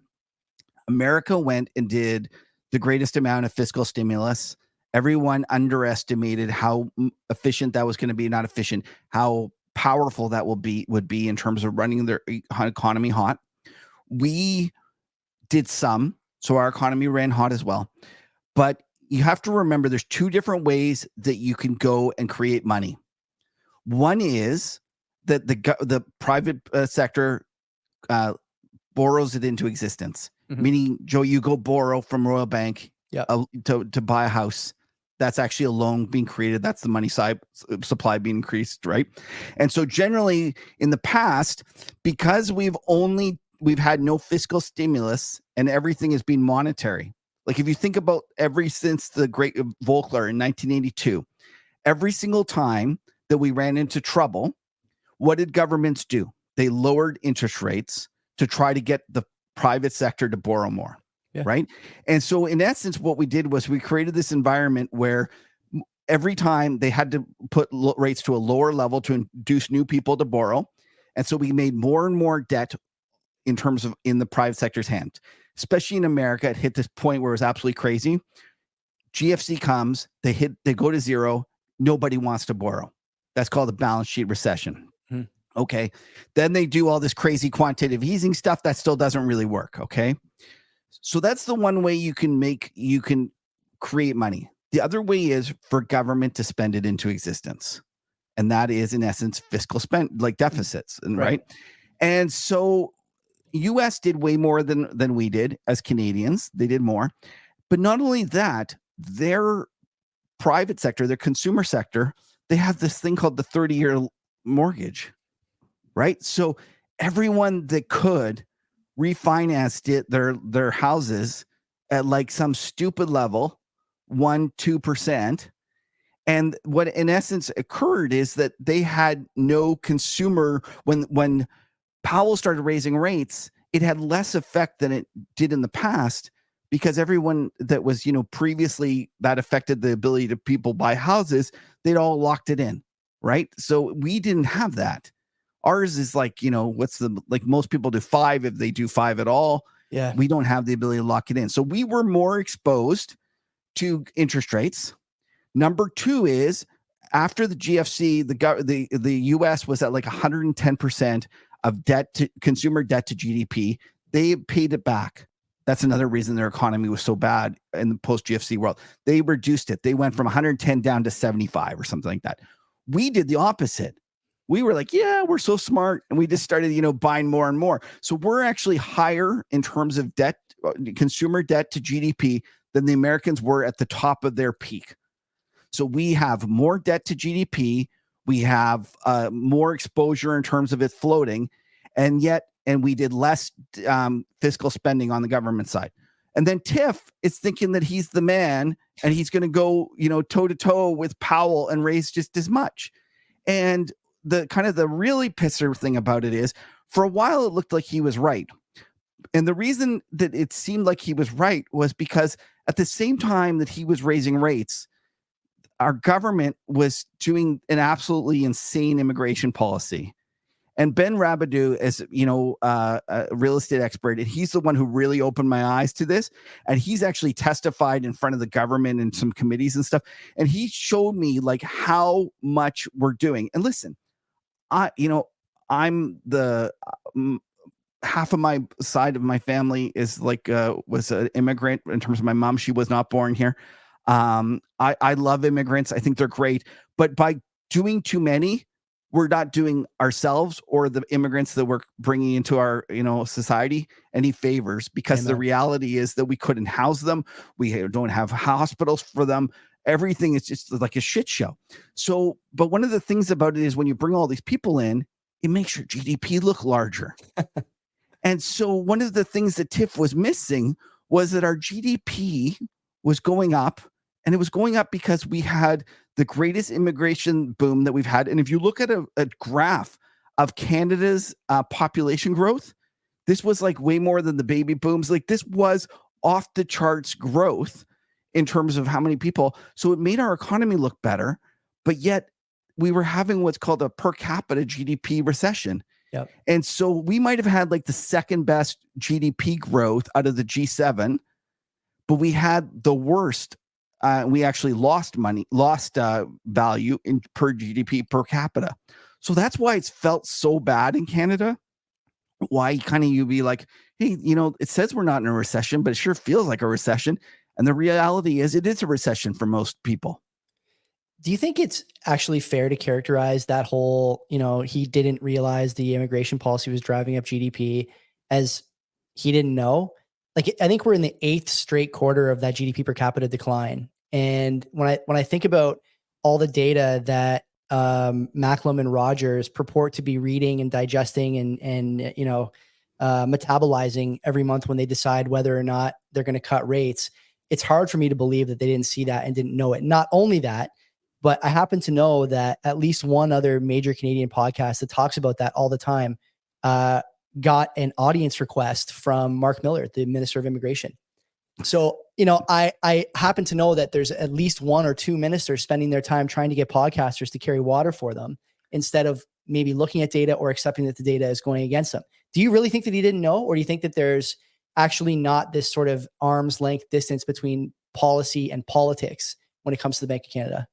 America went and did the greatest amount of fiscal stimulus. Everyone underestimated how efficient that was going to be, not efficient, how powerful that would be in terms of running their economy hot. We did some, so our economy ran hot as well. But you have to remember there's two different ways that you can go and create money. One is that the private sector borrows it into existence. Meaning, Joe, you go borrow from Royal Bank to buy a house. That's actually a loan being created. That's the money side supply being increased, right? And so generally in the past, because we've had no fiscal stimulus and everything has been monetary. Like if you think about since the Great Volcker in 1982, every single time that we ran into trouble, what did governments do? They lowered interest rates to try to get the private sector to borrow more. Yeah. right? And so in essence, what we did was we created this environment where every time they had to put rates to a lower level to induce new people to borrow. And so we made more and more debt in terms of in the private sector's hands, especially in America. It hit this point where it was absolutely crazy. GFC comes, they go to zero. Nobody wants to borrow. That's called a balance sheet recession. Okay. Then they do all this crazy quantitative easing stuff that still doesn't really work. Okay. So that's the one way you can create money. The other way is for government to spend it into existence. And that is in essence fiscal spend, like deficits, and right. And so US did way more than we did as Canadians. They did more. But not only that, their private sector, their consumer sector, they have this thing called the 30-year mortgage, right? So everyone that could refinanced their houses at like some stupid level, 1-2%. And what in essence occurred is that they had no consumer when Powell started raising rates, it had less effect than it did in the past because everyone that was, previously that affected the ability to people buy houses, they'd all locked it in, right? So we didn't have that. Ours is like, most people do 5 if they do 5 at all. Yeah. We don't have the ability to lock it in. So we were more exposed to interest rates. Number 2 is after the GFC, the US was at like 110% of consumer debt to GDP. They paid it back. That's another reason their economy was so bad in the post GFC world. They reduced it. They went from 110 down to 75 or something like that. We did the opposite. We were like, yeah, we're so smart. And we just started, buying more and more. So we're actually higher in terms of debt, consumer debt to GDP than the Americans were at the top of their peak. So we have more debt to GDP. We have more exposure in terms of it floating. And we did less fiscal spending on the government side. And then Tiff is thinking that he's the man and he's going to go, toe to toe with Powell and raise just as much. And the really pisser thing about it is for a while, it looked like he was right. And the reason that it seemed like he was right was because at the same time that he was raising rates, our government was doing an absolutely insane immigration policy. And Ben Rabideau is, a real estate expert, and he's the one who really opened my eyes to this. And he's actually testified in front of the government and some committees and stuff. And he showed me like how much we're doing. And listen, I'm the half of my side of my family is like was an immigrant in terms of my mom. She was not born here. I love immigrants. I think they're great. But by doing too many, we're not doing ourselves or the immigrants that we're bringing into our, society any favors, because the reality is that we couldn't house them. We don't have hospitals for them. Everything is just like a shit show. So, but one of the things about it is when you bring all these people in, it makes your GDP look larger. And so one of the things that Tiff was missing was that our GDP was going up, and it was going up because we had the greatest immigration boom that we've had. And if you look at a graph of Canada's population growth, this was like way more than the baby booms. Like this was off the charts growth in terms of how many people. So it made our economy look better, but yet we were having what's called a per capita GDP recession. Yep. And so we might have had like the second best GDP growth out of the G7, but we had the worst. We actually lost value in per GDP per capita. So that's why it's felt so bad in Canada. Why you'd be like, hey, it says we're not in a recession, but it sure feels like a recession. And the reality is it is a recession for most people. Do you think it's actually fair to characterize that whole, he didn't realize the immigration policy was driving up GDP as he didn't know? Like, I think we're in the 8th straight quarter of that GDP per capita decline. And when I think about all the data that Macklem and Rogers purport to be reading and digesting and metabolizing every month when they decide whether or not they're going to cut rates, it's hard for me to believe that they didn't see that and didn't know it. Not only that, but I happen to know that at least one other major Canadian podcast that talks about that all the time got an audience request from Mark Miller, the Minister of Immigration. So, I happen to know that there's at least one or two ministers spending their time trying to get podcasters to carry water for them instead of maybe looking at data or accepting that the data is going against them. Do you really think that he didn't know, or do you think that there's actually not this sort of arm's length distance between policy and politics when it comes to the Bank of Canada?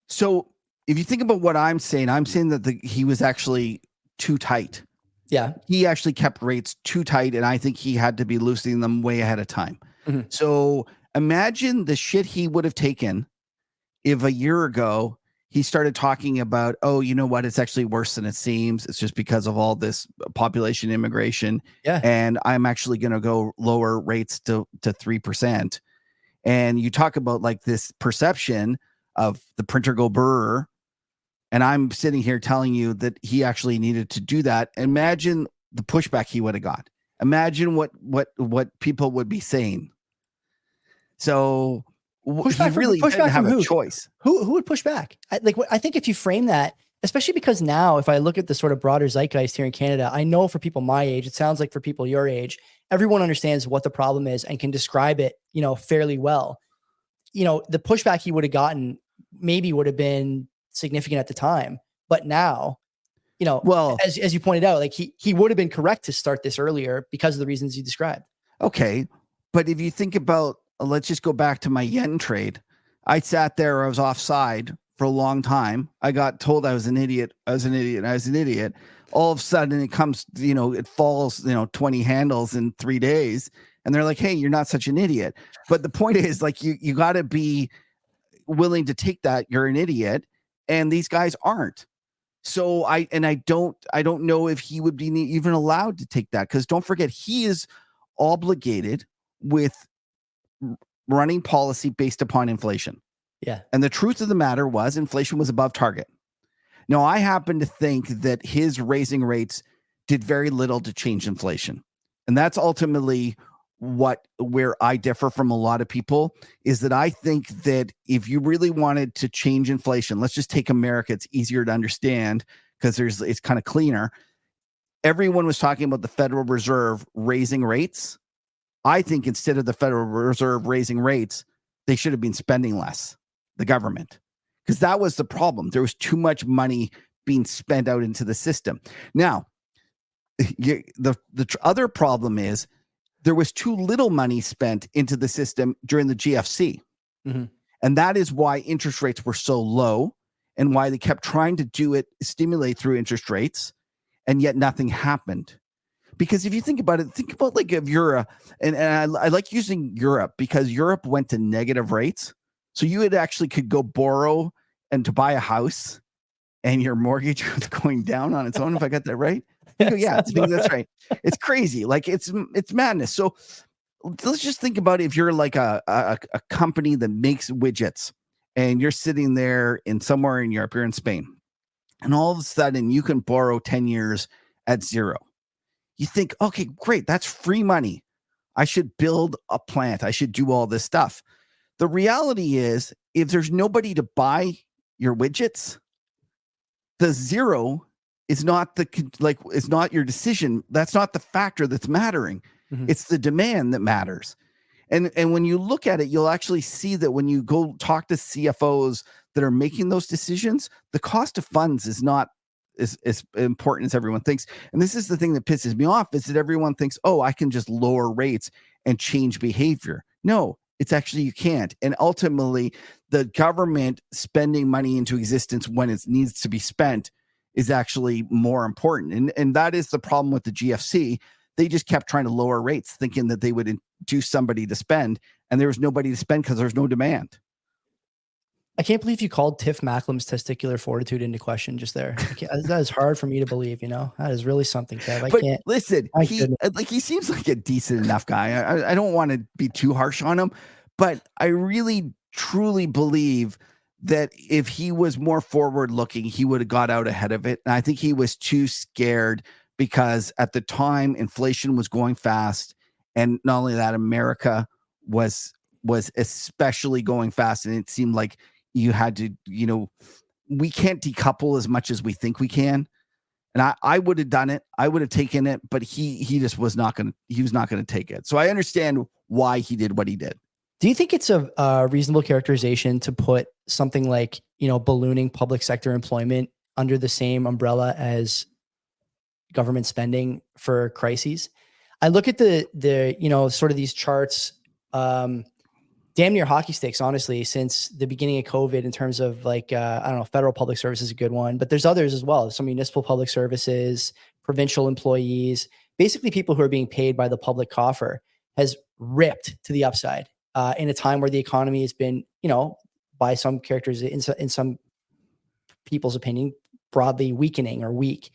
So if you think about what I'm saying that he was actually too tight. Yeah. He actually kept rates too tight, and I think he had to be loosening them way ahead of time. Mhm. So imagine the shit he would have taken if a year ago he started talking about, oh, you know what? It's actually worse than it seems. It's just because of all this population immigration. Yeah. And I'm actually going to go lower rates to 3%. And you talk about like this perception of the printer go burr. And I'm sitting here telling you that he actually needed to do that. Imagine the pushback he would have got. Imagine what people would be saying. So he really didn't have a choice. Who would push back? I think if you frame that, especially because now, if I look at the sort of broader zeitgeist here in Canada, I know for people my age, it sounds like for people your age, everyone understands what the problem is and can describe it, fairly well. The pushback he would have gotten maybe would have been significant at the time, but now, well, as you pointed out, like he would have been correct to start this earlier because of the reasons you described. Okay, but if you think about, let's just go back to my yen trade. I sat there, I was offside for a long time. I got told I was an idiot. All of a sudden it comes, it falls, 20 handles in 3 days. And they're like, hey, you're not such an idiot. But the point is, like, you got to be willing to take that you're an idiot. And these guys aren't. So I don't know if he would be even allowed to take that, because don't forget, he is obligated with running policy based upon inflation. Yeah. And the truth of the matter was inflation was above target. Now, I happen to think that his raising rates did very little to change inflation. And that's ultimately where I differ from a lot of people, is that I think that if you really wanted to change inflation, let's just take America. It's easier to understand because it's kind of cleaner. Everyone was talking about the Federal Reserve raising rates. I think instead of the Federal Reserve raising rates, they should have been spending less, the government, because that was the problem. There was too much money being spent out into the system. Now, the other problem is there was too little money spent into the system during the GFC. Mm-hmm. And that is why interest rates were so low and why they kept trying to stimulate through interest rates, and yet nothing happened. Because if you think about it, think about like if you're and I like using Europe, because Europe went to negative rates. So you could go borrow and to buy a house, and your mortgage was going down on its own, if I got that right. Yeah, I think that's right. It's crazy. Like it's madness. So let's just think about if you're like a company that makes widgets, and you're sitting there somewhere in Europe, you're in Spain, and all of a sudden you can borrow 10 years at zero. You think, okay, great, that's free money. I should build a plant. I should do all this stuff. The reality is, if there's nobody to buy your widgets, the zero is not it's not your decision. That's not the factor that's mattering. Mm-hmm. It's the demand that matters. And when you look at it, you'll actually see that when you go talk to CFOs that are making those decisions, the cost of funds is not as important as everyone thinks. And this is the thing that pisses me off, is that everyone thinks, oh, I can just lower rates and change behavior. No, it's actually you can't. And ultimately, the government spending money into existence when it needs to be spent is actually more important. And that is the problem with the GFC. They just kept trying to lower rates, thinking that they would induce somebody to spend, and there was nobody to spend because there's no demand. I can't believe you called Tiff Macklem's testicular fortitude into question just there. That is hard for me to believe, That is really something, Kev. But listen, he seems like a decent enough guy. I don't want to be too harsh on him, but I really, truly believe that if he was more forward-looking, he would have got out ahead of it. And I think he was too scared, because at the time, inflation was going fast. And not only that, America was especially going fast. And it seemed like you had to, we can't decouple as much as we think we can. And I would have done it. I would have taken it, but he just was not going to take it. So I understand why he did what he did. Do you think it's a reasonable characterization to put something like, ballooning public sector employment under the same umbrella as government spending for crises? I look at the sort of these charts, damn near hockey sticks, honestly, since the beginning of COVID in terms of I don't know, federal public service is a good one, but there's others as well. Some municipal public services, provincial employees, basically people who are being paid by the public coffer, has ripped to the upside in a time where the economy has been, by some characters in some people's opinion, broadly weakening or weak.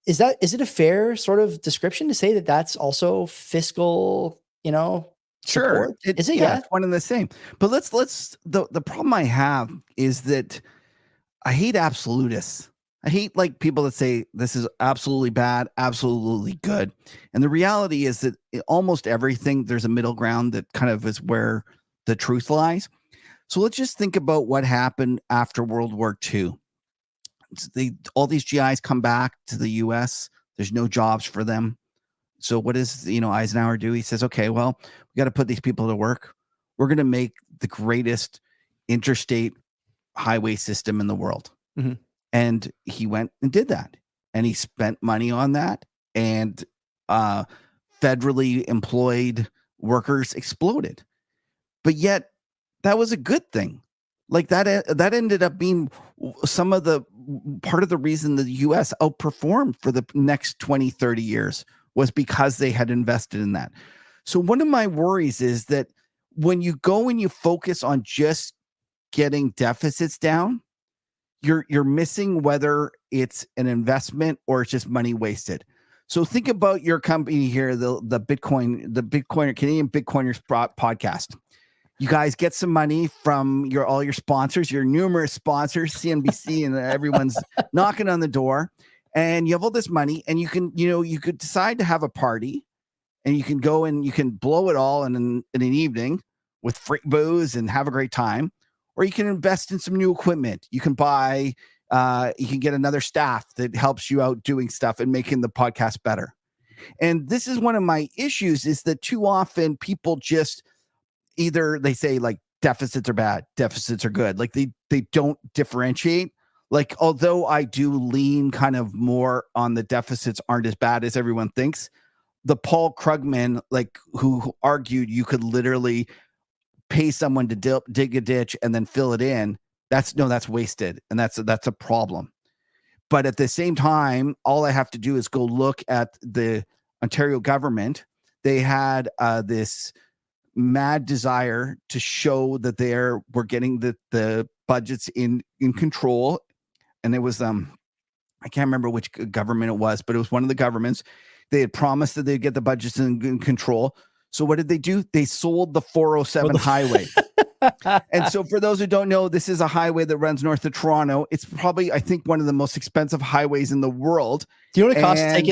Is it a fair sort of description to say that that's also fiscal, Sure. support? Is it? Yeah. It's one and the same. But the problem I have is that I hate absolutists. I hate people that say this is absolutely bad, absolutely good. And the reality is that almost everything, there's a middle ground that kind of is where the truth lies. So let's just think about what happened after World War II. All these GIs come back to the US. There's no jobs for them. So what does Eisenhower do? He says, okay, well, we got to put these people to work. We're going to make the greatest interstate highway system in the world. Mm-hmm. And he went and did that. And he spent money on that. And federally employed workers exploded. But yet that was a good thing. That ended up being some of the part of the reason the US outperformed for the next 20, 30 years was because they had invested in that. So one of my worries is that when you go and you focus on just getting deficits down, you're missing whether it's an investment or it's just money wasted. So think about your company here, the Bitcoiner, Canadian Bitcoiners podcast. You guys get some money from all your sponsors, your numerous sponsors, CNBC, and everyone's knocking on the door, and you have all this money, and you could decide to have a party, and you can go and you can blow it all in an evening with free booze and have a great time, or you can invest in some new equipment. You can buy, you can get another staff that helps you out doing stuff and making the podcast better. And this is one of my issues, is that too often people just either they say deficits are bad, deficits are good. They don't differentiate. Although I do lean kind of more on the deficits aren't as bad as everyone thinks. The Paul Krugman, who argued you could literally pay someone to dig a ditch and then fill it in. That's wasted. And that's a problem. But at the same time, all I have to do is go look at the Ontario government. They had this mad desire to show that we're getting the budgets in control. And it was I can't remember which government it was, but it was one of the governments. They had promised that they'd get the budgets in control. So what did they do? They sold the 407 highway. And so for those who don't know, this is a highway that runs north of Toronto. It's probably, I think, one of the most expensive highways in the world. Do you know what it costs to take it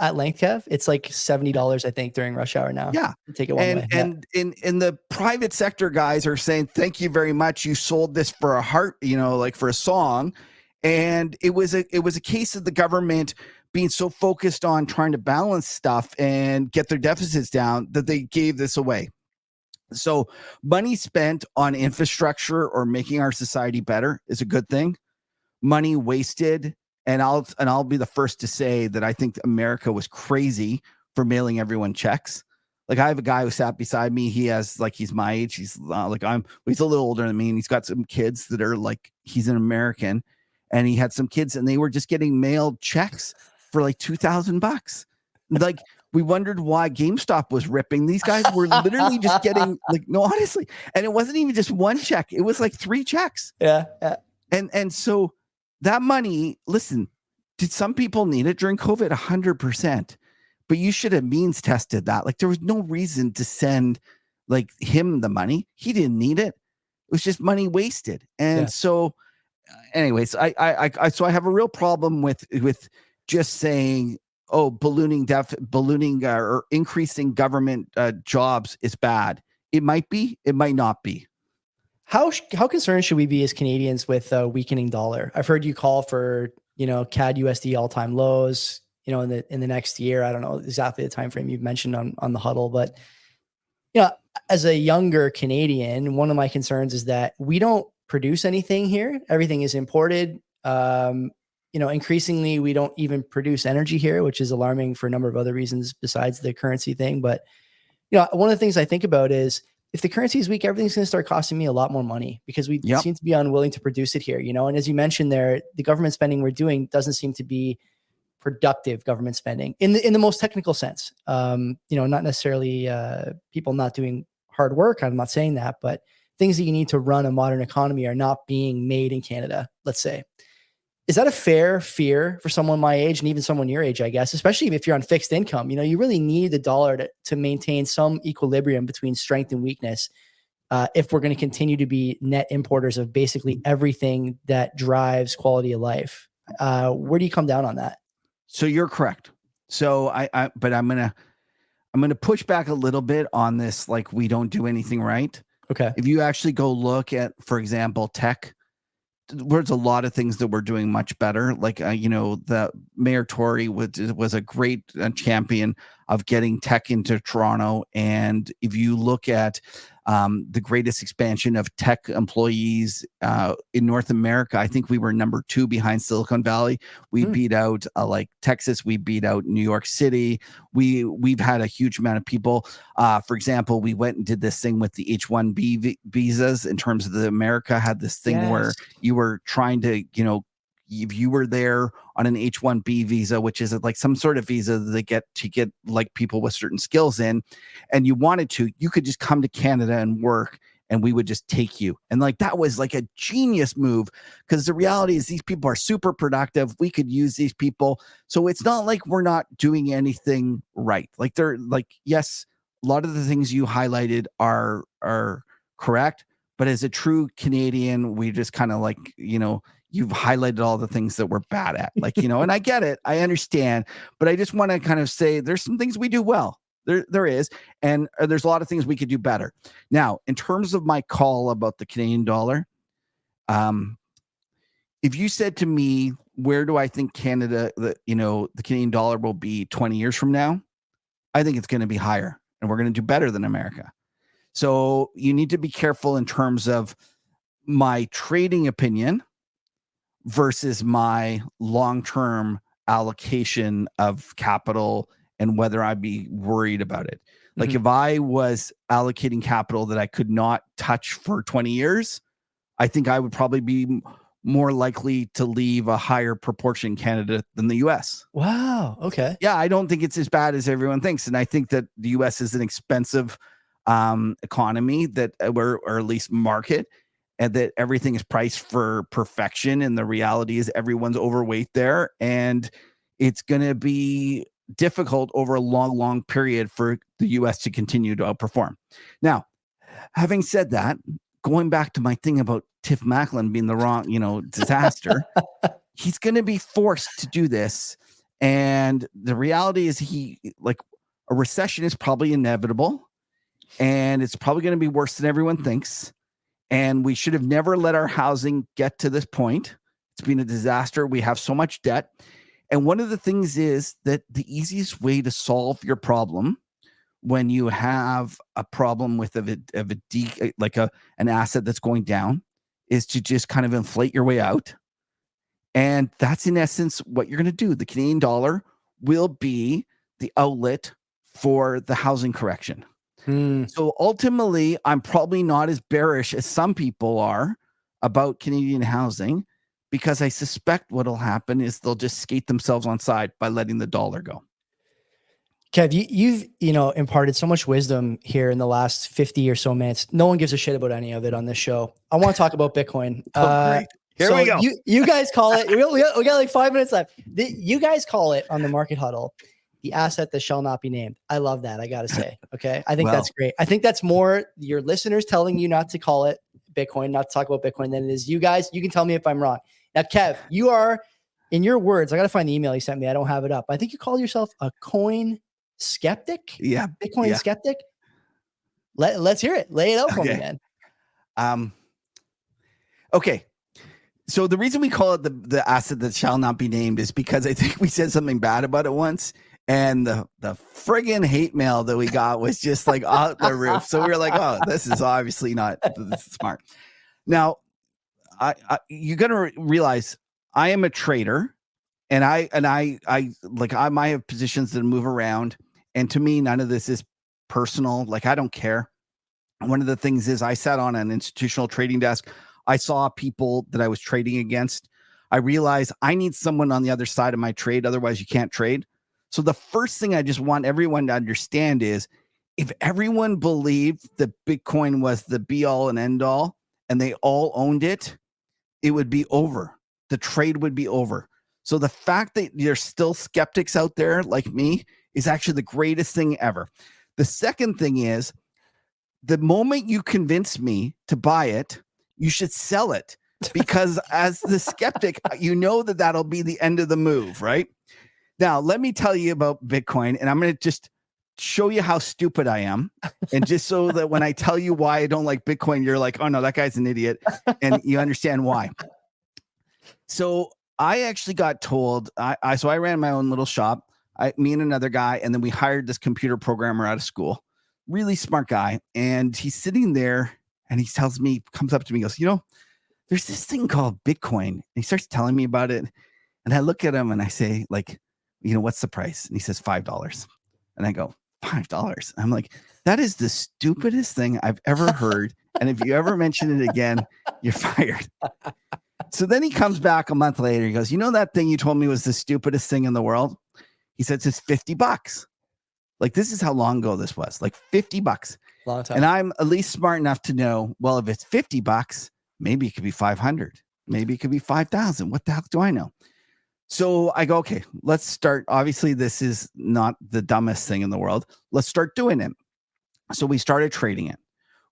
at length, Kev? It's like $70, I think, during rush hour now. Yeah. To take it one way. And in the private sector guys are saying, thank you very much. You sold this for a heart, for a song. And it was a case of the government being so focused on trying to balance stuff and get their deficits down that they gave this away. So money spent on infrastructure or making our society better is a good thing. Money wasted, and I'll be the first to say that I think America was crazy for mailing everyone checks. I have a guy who sat beside me. He has he's my age. He's he's a little older than me, and he's got some kids that are he's an American, and he had some kids, and they were just getting mailed checks for $2,000. We wondered why GameStop was ripping. These guys were literally just getting no, honestly. And it wasn't even just one check. It was 3 checks. Yeah. And so that money, listen, did some people need it during COVID? 100%. But you should have means tested that. There was no reason to send him the money. He didn't need it. It was just money wasted. And so anyways, I have a real problem with just saying, ballooning or increasing government jobs is bad. It might be, it might not be. How concerned should we be as Canadians with a weakening dollar? I've heard you call for, CAD USD all-time lows, in the next year. I don't know exactly the time frame you've mentioned on the huddle, but as a younger Canadian, one of my concerns is that we don't produce anything here. Everything is imported. Increasingly, we don't even produce energy here, which is alarming for a number of other reasons besides the currency thing. But, one of the things I think about is if the currency is weak, everything's going to start costing me a lot more money because we seem to be unwilling to produce it here, And as you mentioned there, the government spending we're doing doesn't seem to be productive government spending in the most technical sense. Not necessarily people not doing hard work. I'm not saying that, but things that you need to run a modern economy are not being made in Canada, let's say. Is that a fair fear for someone my age and even someone your age, I guess, especially if you're on fixed income? You really need the dollar to maintain some equilibrium between strength and weakness if we're going to continue to be net importers of basically everything that drives quality of life. Where do you come down on that? So you're correct. So but I'm gonna push back a little bit on this. Like, we don't do anything right. Okay. If you actually go look at, for example, tech, there's a lot of things that we're doing much better. Like, the Mayor Tory was a great champion of getting tech into Toronto. And if you look at the greatest expansion of tech employees in North America, I think we were number 2 behind Silicon Valley. We beat out like Texas. We beat out New York City. We've had a huge amount of people. For example, we went and did this thing with the H-1B visas in terms of America had this thing where you were trying to, if you were there on an H-1B visa, which is like some sort of visa that they get like people with certain skills in, and you wanted to, you could just come to Canada and work and we would just take you. And like, that was like a genius move because the reality is these people are super productive. We could use these people. So it's not like we're not doing anything right. Like, they're like, yes, a lot of the things you highlighted are correct. But as a true Canadian, we just kind of like, you've highlighted all the things that we're bad at, like, and I get it. I understand, but I just want to kind of say there's some things we do well. There is, and there's a lot of things we could do better. Now, in terms of my call about the Canadian dollar, if you said to me, where do I think Canada, the Canadian dollar will be 20 years from now? I think it's going to be higher and we're going to do better than America. So you need to be careful in terms of my trading opinion versus my long-term allocation of capital and whether I'd be worried about it. Like, if I was allocating capital that I could not touch for 20 years, I think I would probably be more likely to leave a higher proportion in Canada than the US. Wow. Okay. Yeah, I don't think it's as bad as everyone thinks. And I think that the US is an expensive economy that or at least market, and that everything is priced for perfection. And the reality is everyone's overweight there. And it's going to be difficult over a long, long period for the US to continue to outperform. Now, having said that, going back to my thing about Tiff Macklin being the wrong, disaster, he's going to be forced to do this. And the reality is a recession is probably inevitable. And it's probably going to be worse than everyone thinks. And we should have never let our housing get to this point. It's been a disaster. We have so much debt. And one of the things is that the easiest way to solve your problem when you have a problem with an asset that's going down is to just kind of inflate your way out. And that's in essence what you're going to do. The Canadian dollar will be the outlet for the housing correction. So ultimately, I'm probably not as bearish as some people are about Canadian housing, because I suspect what'll happen is they'll just skate themselves on side by letting the dollar go. Kev, you've imparted so much wisdom here in the last 50 or so minutes. No one gives a shit about any of it on this show. I want to talk about Bitcoin. Great. Here we go. You guys call it. We got like 5 minutes left. You guys call it on the Market Huddle the asset that shall not be named. I love that. I got to say. Okay. I think that's great. I think that's more your listeners telling you not to call it Bitcoin, not to talk about Bitcoin, than it is you guys. You can tell me if I'm wrong. Now, Kev, you are, in your words, I got to find the email you sent me. I don't have it up. I think you call yourself a coin skeptic. Yeah. Bitcoin skeptic. Let's hear it. Lay it out for me, man. Okay. So the reason we call it the asset that shall not be named is because I think we said something bad about it once, and the friggin' hate mail that we got was just like out the roof. So we were like, oh, this is obviously not smart. Now, you got to realize I am a trader, and I might have positions that move around, and to me, none of this is personal. Like, I don't care. One of the things is I sat on an institutional trading desk. I saw people that I was trading against. I realized I need someone on the other side of my trade. Otherwise, you can't trade. So the first thing I just want everyone to understand is if everyone believed that Bitcoin was the be all and end all and they all owned it, it would be over. The trade would be over. So the fact that there's still skeptics out there like me is actually the greatest thing ever. The second thing is the moment you convince me to buy it, you should sell it, because as the skeptic, you know that that'll be the end of the move, right? Now, let me tell you about Bitcoin, and I'm going to just show you how stupid I am. And just so that when I tell you why I don't like Bitcoin, you're like, oh no, that guy's an idiot. And you understand why. So I actually got told, so I ran my own little shop, me and another guy, and then we hired this computer programmer out of school, really smart guy. And he's sitting there and he comes up to me, goes, there's this thing called Bitcoin. And he starts telling me about it. And I look at him and I say, like, what's the price? And he says $5. And I go, $5. I'm like, that is the stupidest thing I've ever heard. And if you ever mention it again, you're fired. So then he comes back a month later. He goes, that thing you told me was the stupidest thing in the world? He says it's $50. Like, this is how long ago this was, like $50. Long time. And I'm at least smart enough to know, well, if it's $50, maybe it could be 500. Maybe it could be 5,000. What the heck do I know? So I go, okay, let's start. Obviously, this is not the dumbest thing in the world. Let's start doing it. So we started trading it.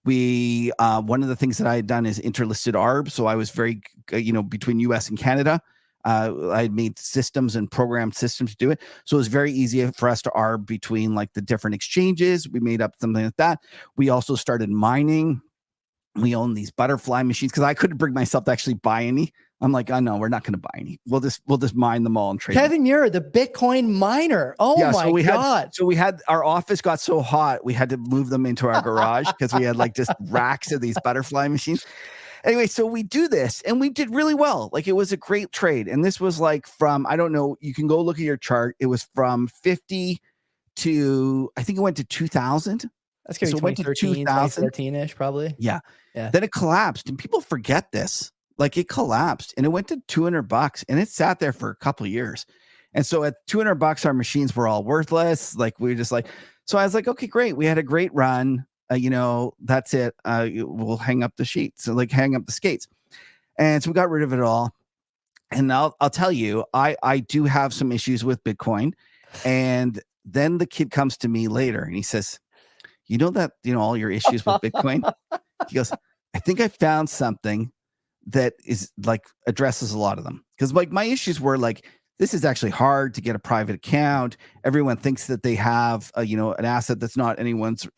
One of the things that I had done is interlisted ARB. So I was very, between US and Canada. I had made systems and programmed systems to do it. So it was very easy for us to ARB between like the different exchanges. We made up something like that. We also started mining. We own these butterfly machines because I couldn't bring myself to actually buy any. I'm like, oh no, we're not going to buy any. We'll just mine them all and trade. Kevin Muir, the Bitcoin miner. Oh yeah, my God. So we had our office got so hot, we had to move them into our garage because we had like just racks of these butterfly machines. Anyway, so we do this and we did really well. Like, it was a great trade. And this was like from, I don't know, you can go look at your chart. It was from 50 to, I think it went to 2000. That's going to be 2013, 2014-ish probably. Yeah. Then it collapsed and people forget this. Like, it collapsed and it went to $200 and it sat there for a couple of years. And so at $200, our machines were all worthless. Like, we were just like, so I was like, okay, great. We had a great run. That's it. We'll hang up the sheets. So like, hang up the skates. And so we got rid of it all. And I'll tell you, I do have some issues with Bitcoin. And then the kid comes to me later and he says, all your issues with Bitcoin. He goes, I think I found something that is like addresses a lot of them. Because like my issues were like, this is actually hard to get a private account. Everyone thinks that they have, an asset that's not anyone's,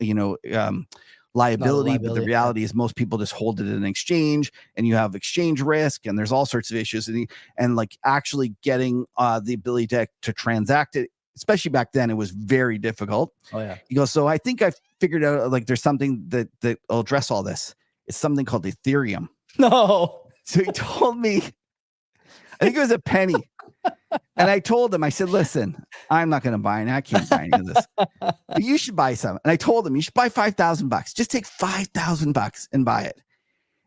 liability. But the reality is most people just hold it in an exchange, and you have exchange risk, and there's all sorts of issues. And like actually getting the ability to transact it, especially back then, it was very difficult. Oh yeah. He goes, so I think I figured out like there's something that will address all this. It's something called Ethereum. No. So he told me, I think it was a penny. And I told him, I said, listen, I'm not going to buy any. I can't buy any of this. But you should buy some. And I told him, you should buy $5,000. Just take $5,000 and buy it.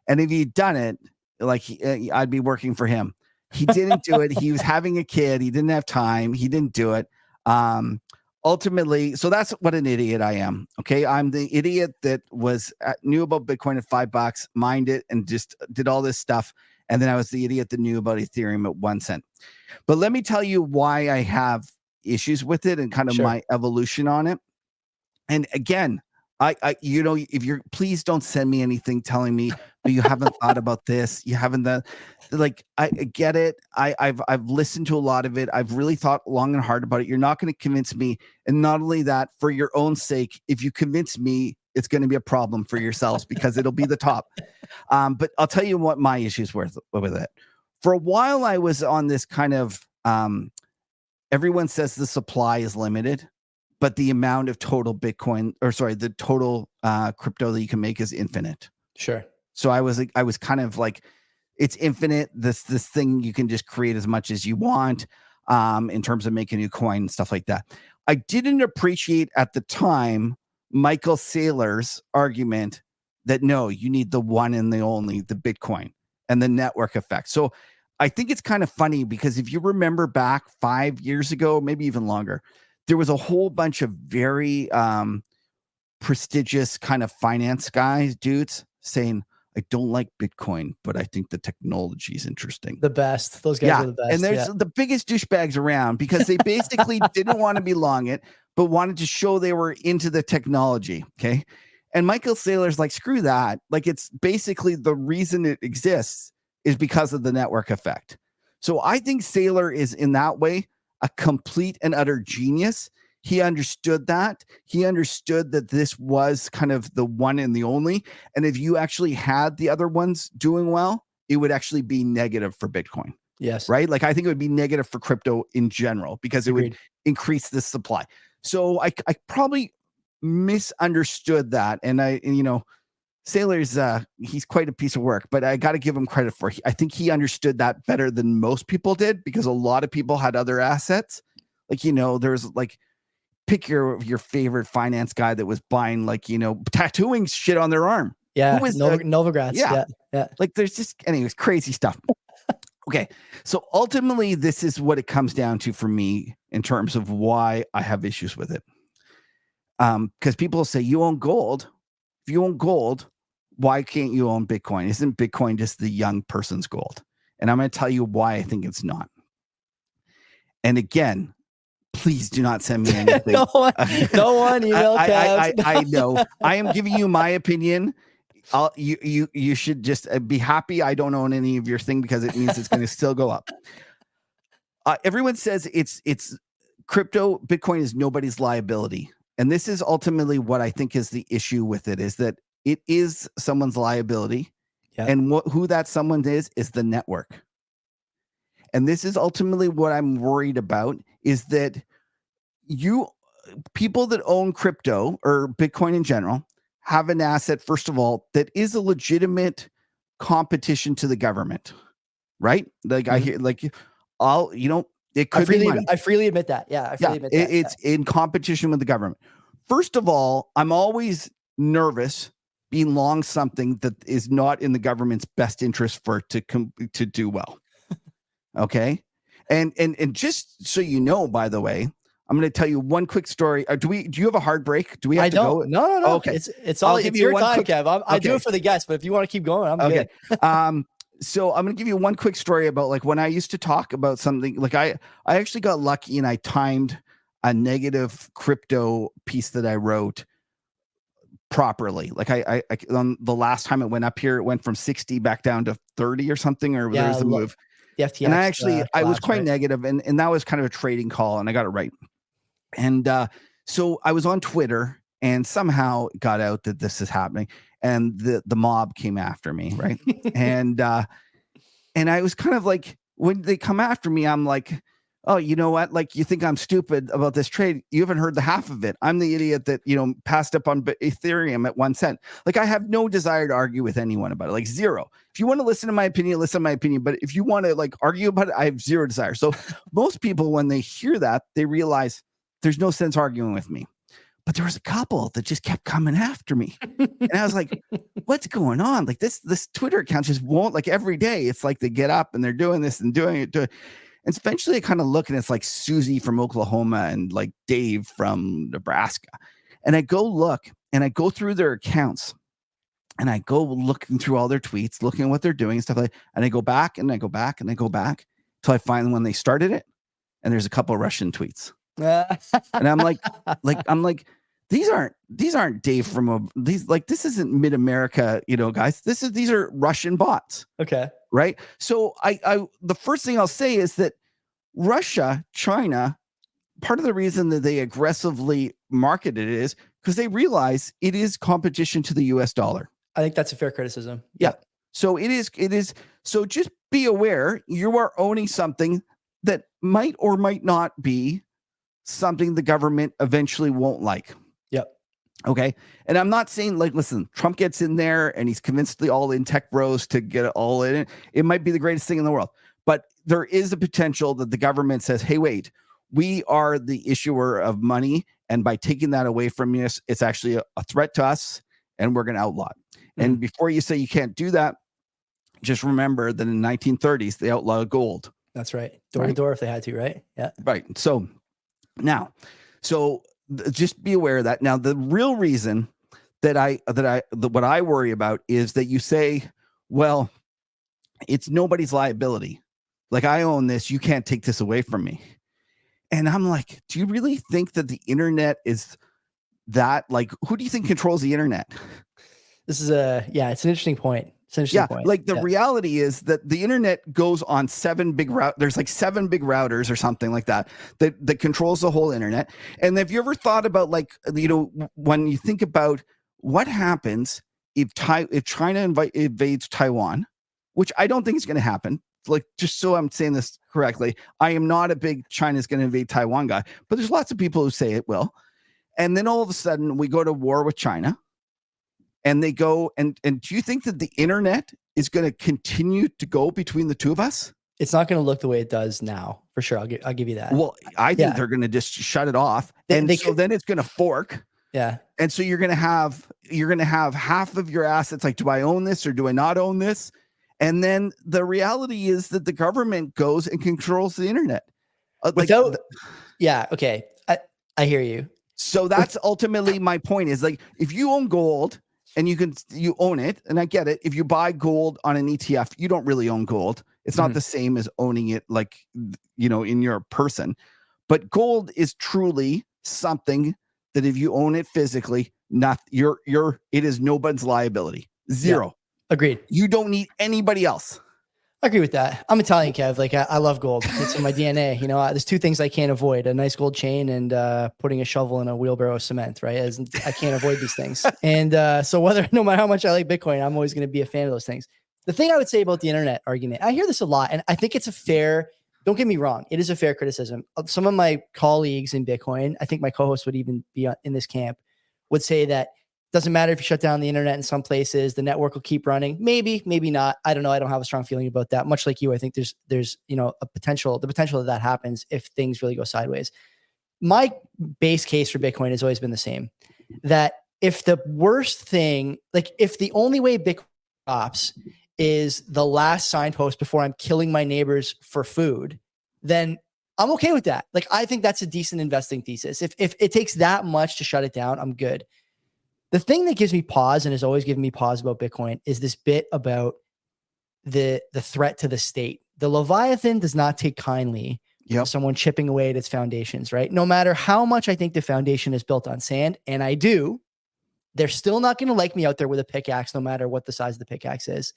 And if he'd done it, like I'd be working for him. He didn't do it. He was having a kid. He didn't have time. He didn't do it. Ultimately, so that's what an idiot I am. Okay. I'm the idiot that knew about Bitcoin at $5, mined it, and just did all this stuff. And then I was the idiot that knew about Ethereum at 1 cent. But let me tell you why I have issues with it and kind of my evolution on it. And again, if you're, please don't send me anything telling me you haven't thought about this. You haven't done, like, I get it. I've listened to a lot of it. I've really thought long and hard about it. You're not going to convince me. And not only that, for your own sake, if you convince me, it's going to be a problem for yourselves because it'll be the top. But I'll tell you what my issues were with it. For a while, I was on this kind of everyone says the supply is limited, but the amount of total Bitcoin, or sorry, the total crypto that you can make is infinite. Sure. So I was kind of like, it's infinite. This thing you can just create as much as you want in terms of making a new coin and stuff like that. I didn't appreciate at the time Michael Saylor's argument that no, you need the one and the only, the Bitcoin and the network effect. So I think it's kind of funny because if you remember back 5 years ago, maybe even longer, there was a whole bunch of very prestigious kind of finance dudes saying, I don't like Bitcoin, but I think the technology is interesting. The best. Those guys are the best. And there's the biggest douchebags around because they basically didn't want to be long it, but wanted to show they were into the technology. Okay. And Michael Saylor's like, screw that. Like, it's basically the reason it exists is because of the network effect. So I think Saylor is in that way a complete and utter genius. He understood that. He understood that this was kind of the one and the only. And if you actually had the other ones doing well, it would actually be negative for Bitcoin. Yes. Right? Like, I think it would be negative for crypto in general because it would increase the supply. So I probably misunderstood that. And Saylor's he's quite a piece of work, but I got to give him credit for it. I think he understood that better than most people did because a lot of people had other assets. Like, there's like, pick your favorite finance guy that was buying tattooing shit on their arm. Yeah. Novogratz. Yeah. Like, there's just, anyways, crazy stuff. Okay. So ultimately, this is what it comes down to for me in terms of why I have issues with it. Because people say, you own gold. If you own gold, why can't you own Bitcoin? Isn't Bitcoin just the young person's gold? And I'm going to tell you why I think it's not. And again, please do not send me anything. no one email I know. I am giving you my opinion. You should just be happy I don't own any of your thing because it means it's going to still go up. Everyone says it's crypto. Bitcoin is nobody's liability. And this is ultimately what I think is the issue with it, is that it is someone's liability. Yeah. And who that someone is the network. And this is ultimately what I'm worried about, is that people that own crypto or Bitcoin in general have an asset, first of all, that is a legitimate competition to the government, right? Like I hear, like, it could be money. I freely admit that. Yeah, I freely admit that. It's in competition with the government. First of all, I'm always nervous being long something that is not in the government's best interest for it to do well. Okay. And just so you know, by the way, I'm going to tell you one quick story. Do you have a hard break? Do we have to go? No. Okay. It's your time, Kev. I do it for the guests, but if you want to keep going, I'm good. So I'm going to give you one quick story about, like, when I used to talk about something, like I actually got lucky and I timed a negative crypto piece that I wrote properly. Like I on the last time it went up here, it went from 60 back down to 30 or something, or there's a move. The FTX, and I was quite negative, and that was kind of a trading call, and I got it right. And so I was on Twitter, and somehow it got out that this is happening, and the mob came after me, right? and I was kind of like, when they come after me, I'm like, oh, you know what? Like, you think I'm stupid about this trade? You haven't heard the half of it. I'm the idiot that, passed up on Ethereum at 1 cent. Like, I have no desire to argue with anyone about it. Like, zero. If you want to listen to my opinion, listen to my opinion. But if you want to, like, argue about it, I have zero desire. So most people, when they hear that, they realize there's no sense arguing with me. But there was a couple that just kept coming after me. And I was like, what's going on? Like, this Twitter account just won't, like, every day. It's like they get up and they're doing this and doing it. And eventually I kind of look, and it's like Susie from Oklahoma and like Dave from Nebraska. And I go look, and I go through their accounts, and I go looking through all their tweets, looking at what they're doing and stuff like that. And I go back and I go back and I go back till I find when they started it. And there's a couple of Russian tweets. And I'm like, these aren't Dave from this isn't mid-America, guys. These are Russian bots. Okay. Right. So the first thing I'll say is that Russia, China, part of the reason that they aggressively marketed it is because they realize it is competition to the US dollar. I think that's a fair criticism. Yeah. So it is. So just be aware you are owning something that might or might not be something the government eventually won't like. Yep. Okay. And I'm not saying, like, listen, Trump gets in there and he's convinced the all in tech bros to get it all in it. It might be the greatest thing in the world, but there is a potential that the government says, hey, wait, we are the issuer of money. And by taking that away from us, it's actually a threat to us and we're going to outlaw it. And before you say you can't do that, just remember that in the 1930s, they outlawed gold. That's right. Door to door if they had to, right? Yeah. Right. So now, just be aware of that. Now, the real reason that what I worry about is that you say, well, it's nobody's liability. Like, I own this. You can't take this away from me. And I'm like, do you really think that the internet is that, like, who do you think controls the internet? This is it's an interesting point. It's an interesting point. Like the reality is that the internet goes on 7 big there's like 7 big routers or something like that controls the whole internet. And have you ever thought about, like, you know, when you think about what happens if China invades Taiwan, which I don't think is going to happen. Like, just so I'm saying this correctly, I am not a big China's going to invade Taiwan guy, but there's lots of people who say it will. And then all of a sudden we go to war with China. And they go, and do you think that the internet is going to continue to go between the two of us? It's not going to look the way it does now, for sure. I'll give you that. Well, I think they're going to just shut it off, then it's going to fork. Yeah. And so you're going to have half of your assets. Like, do I own this or do I not own this? And then the reality is that the government goes and controls the internet. Okay, I hear you. So that's ultimately my point. Is, like, if you own gold. And you own it, and I get it. If you buy gold on an ETF, you don't really own gold. It's not the same as owning it, like, you know, in your person. But gold is truly something that if you own it physically, it is nobody's liability. Zero. Yeah, agreed. You don't need anybody else. I agree with that. I'm Italian, Kev. Like, I love gold. It's in my DNA. You know, there's 2 things I can't avoid: a nice gold chain and putting a shovel in a wheelbarrow of cement. Right? I can't avoid these things. And so no matter how much I like Bitcoin, I'm always going to be a fan of those things. The thing I would say about the internet argument, I hear this a lot, and I think it's a fair. Don't get me wrong; it is a fair criticism. Some of my colleagues in Bitcoin, I think my co-host would even be in this camp, would say that. Doesn't matter if you shut down the internet in some places, the network will keep running. Maybe not. I don't know. I don't have a strong feeling about that. Much like you, I think there's you know, the potential that happens if things really go sideways. My base case for Bitcoin has always been the same. That if the worst thing, like if the only way Bitcoin stops is the last signpost before I'm killing my neighbors for food, then I'm okay with that. Like, I think that's a decent investing thesis. If it takes that much to shut it down, I'm good. The thing that gives me pause and has always given me pause about Bitcoin is this bit about the threat to the state. The Leviathan does not take kindly to someone chipping away at its foundations, right? No matter how much I think the foundation is built on sand, and I do, they're still not going to like me out there with a pickaxe, no matter what the size of the pickaxe is.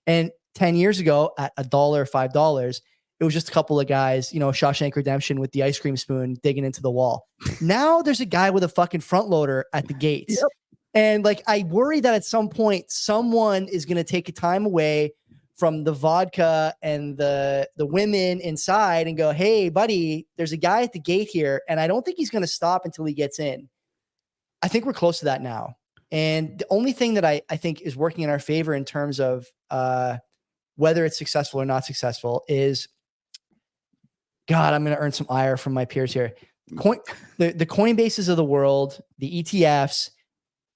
And 10 years ago at $1, $5, it was just a couple of guys, you know, Shawshank Redemption with the ice cream spoon digging into the wall. Now there's a guy with a fucking front loader at the gates. Yep. And, like, I worry that at some point someone is going to take a time away from the vodka and the women inside and go, hey, buddy, there's a guy at the gate here. And I don't think he's going to stop until he gets in. I think we're close to that now. And the only thing that I think is working in our favor in terms of whether it's successful or not successful is, God, I'm going to earn some ire from my peers here. The Coinbases of the world, the ETFs,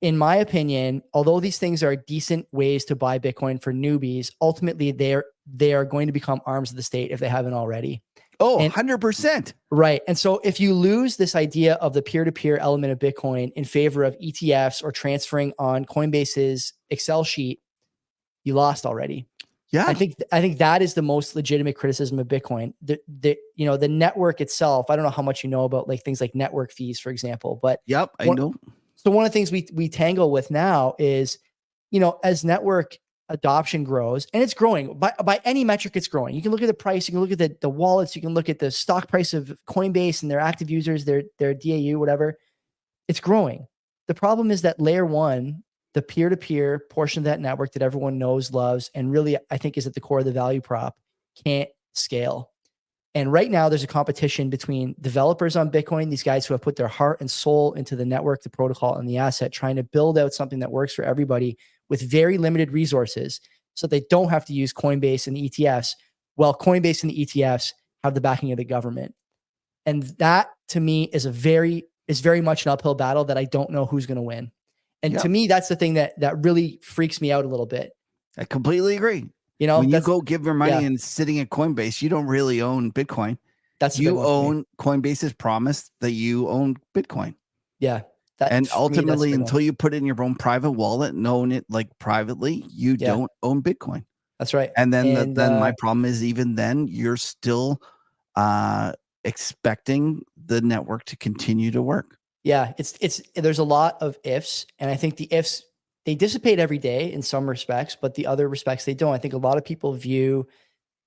in my opinion, although these things are decent ways to buy Bitcoin for newbies, ultimately they are going to become arms of the state if they haven't already. Oh, 100%. Right. And so if you lose this idea of the peer-to-peer element of Bitcoin in favor of ETFs or transferring on Coinbase's Excel sheet, you lost already. Yeah. I think that is the most legitimate criticism of Bitcoin. The network itself, I don't know how much you know about, like, things like network fees, for example, but I know. So one of the things we tangle with now is, you know, as network adoption grows, and it's growing by any metric, it's growing. You can look at the price, you can look at the wallets, you can look at the stock price of Coinbase and their active users, their DAU, whatever. It's growing. The problem is that layer 1, the peer-to-peer portion of that network that everyone knows, loves, and really I think is at the core of the value prop can't scale. And right now there's a competition between developers on Bitcoin, these guys who have put their heart and soul into the network, the protocol, and the asset, trying to build out something that works for everybody with very limited resources so they don't have to use Coinbase and the ETFs, while Coinbase and the ETFs have the backing of the government. And that to me is very much an uphill battle that I don't know who's going to win. And to me, that's the thing that really freaks me out a little bit. I completely agree. You know, when you go give your money and sitting at Coinbase, you don't really own Bitcoin. You own Coinbase's promise that you own Bitcoin. Yeah. And ultimately, until you put it in your own private wallet and own it like privately, you don't own Bitcoin. That's right. And then my problem is, even then, you're still expecting the network to continue to work. Yeah, there's a lot of ifs, and I think the ifs, they dissipate every day in some respects, but the other respects they don't. I think a lot of people view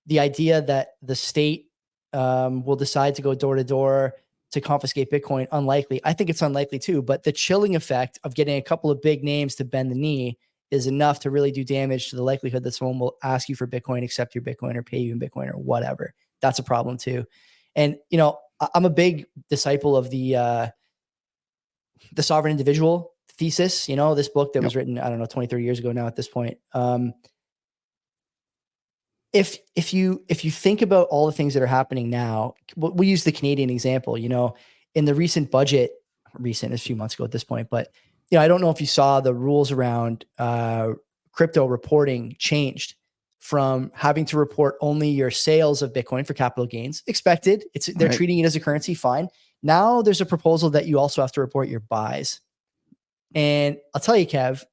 the idea that the state will decide to go door to door to confiscate Bitcoin unlikely. I think it's unlikely too, but the chilling effect of getting a couple of big names to bend the knee is enough to really do damage to the likelihood that someone will ask you for Bitcoin, accept your Bitcoin, or pay you in Bitcoin or whatever. That's a problem too. And, you know, I'm a big disciple of the sovereign individual thesis, you know, this book that was written, I don't know, 20, 30 years ago now at this point. If you think about all the things that are happening now, we use the Canadian example, you know, in the recent budget, a few months ago at this point, but, you know, I don't know if you saw the rules around crypto reporting changed from having to report only your sales of Bitcoin for capital gains. Expected. They're treating it as a currency, fine. Now there's a proposal that you also have to report your buys. And I'll tell you, Kev,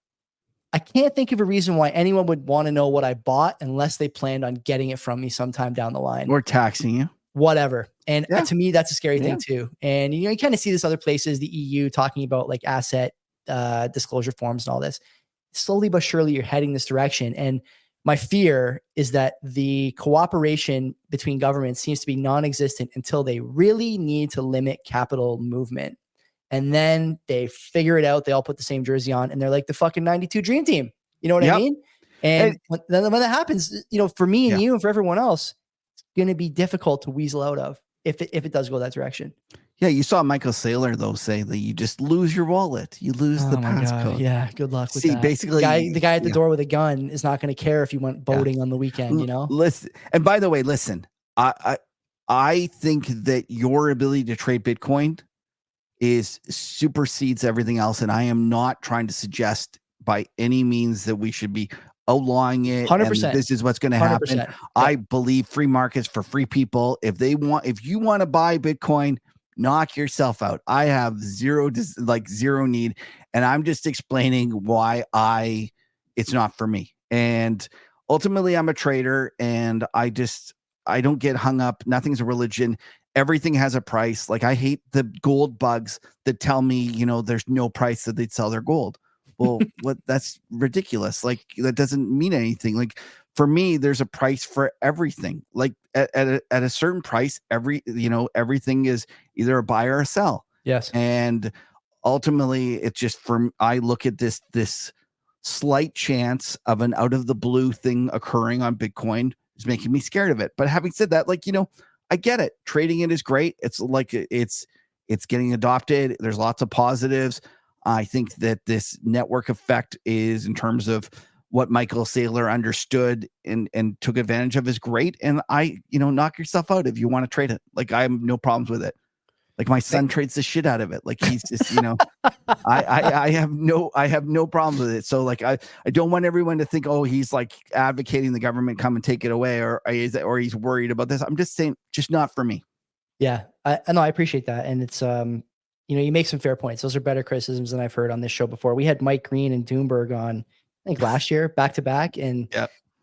I can't think of a reason why anyone would want to know what I bought unless they planned on getting it from me sometime down the line. Or taxing you. Whatever. And to me, that's a scary thing too. And, you know, you kind of see this other places, the EU talking about like asset disclosure forms and all this. Slowly but surely, you're heading this direction. And my fear is that the cooperation between governments seems to be non-existent until they really need to limit capital movement. And then they figure it out. They all put the same jersey on and they're like the fucking 92 dream team. You know what I mean? And when that happens, you know, for me and you and for everyone else, it's going to be difficult to weasel out of if it does go that direction. Yeah, you saw Michael Saylor, though, say that you just lose your wallet. You lose the passcode. Yeah, good luck with that. Basically, the guy at the door with a gun is not going to care if you went boating on the weekend, you know? Listen, and by the way, listen, I think that your ability to trade Bitcoin supersedes everything else, and I am not trying to suggest by any means that we should be outlawing it. 100%. This is what's going to happen. I believe free markets for free people. If you want to buy Bitcoin, knock yourself out. I have zero need. And I'm just explaining why it's not for me. And ultimately I'm a trader and I don't get hung up. Nothing's a religion. Everything has a price. Like I hate the gold bugs that tell me, you know, there's no price that they'd sell their gold. Well, that's ridiculous. Like that doesn't mean anything. Like for me, there's a price for everything. Like at a certain price, everything is either a buy or a sell. Yes. And ultimately it's just I look at this slight chance of an out of the blue thing occurring on Bitcoin is making me scared of it. But having said that, like, you know, I get it. Trading it is great. It's like, it's getting adopted. There's lots of positives. I think that this network effect is, in terms of what Michael Saylor understood and took advantage of, is great. And knock yourself out if you want to trade it. Like I have no problems with it. Like my son trades the shit out of it. Like he's just, you know, I have no problems with it. So like, I don't want everyone to think, oh, he's like advocating the government come and take it away, or he's worried about this. I'm just saying, just not for me. Yeah. I know. I appreciate that. And it's, you know, you make some fair points. Those are better criticisms than I've heard on this show before. We had Mike Green and Doomberg on, I think last year, back to back. And,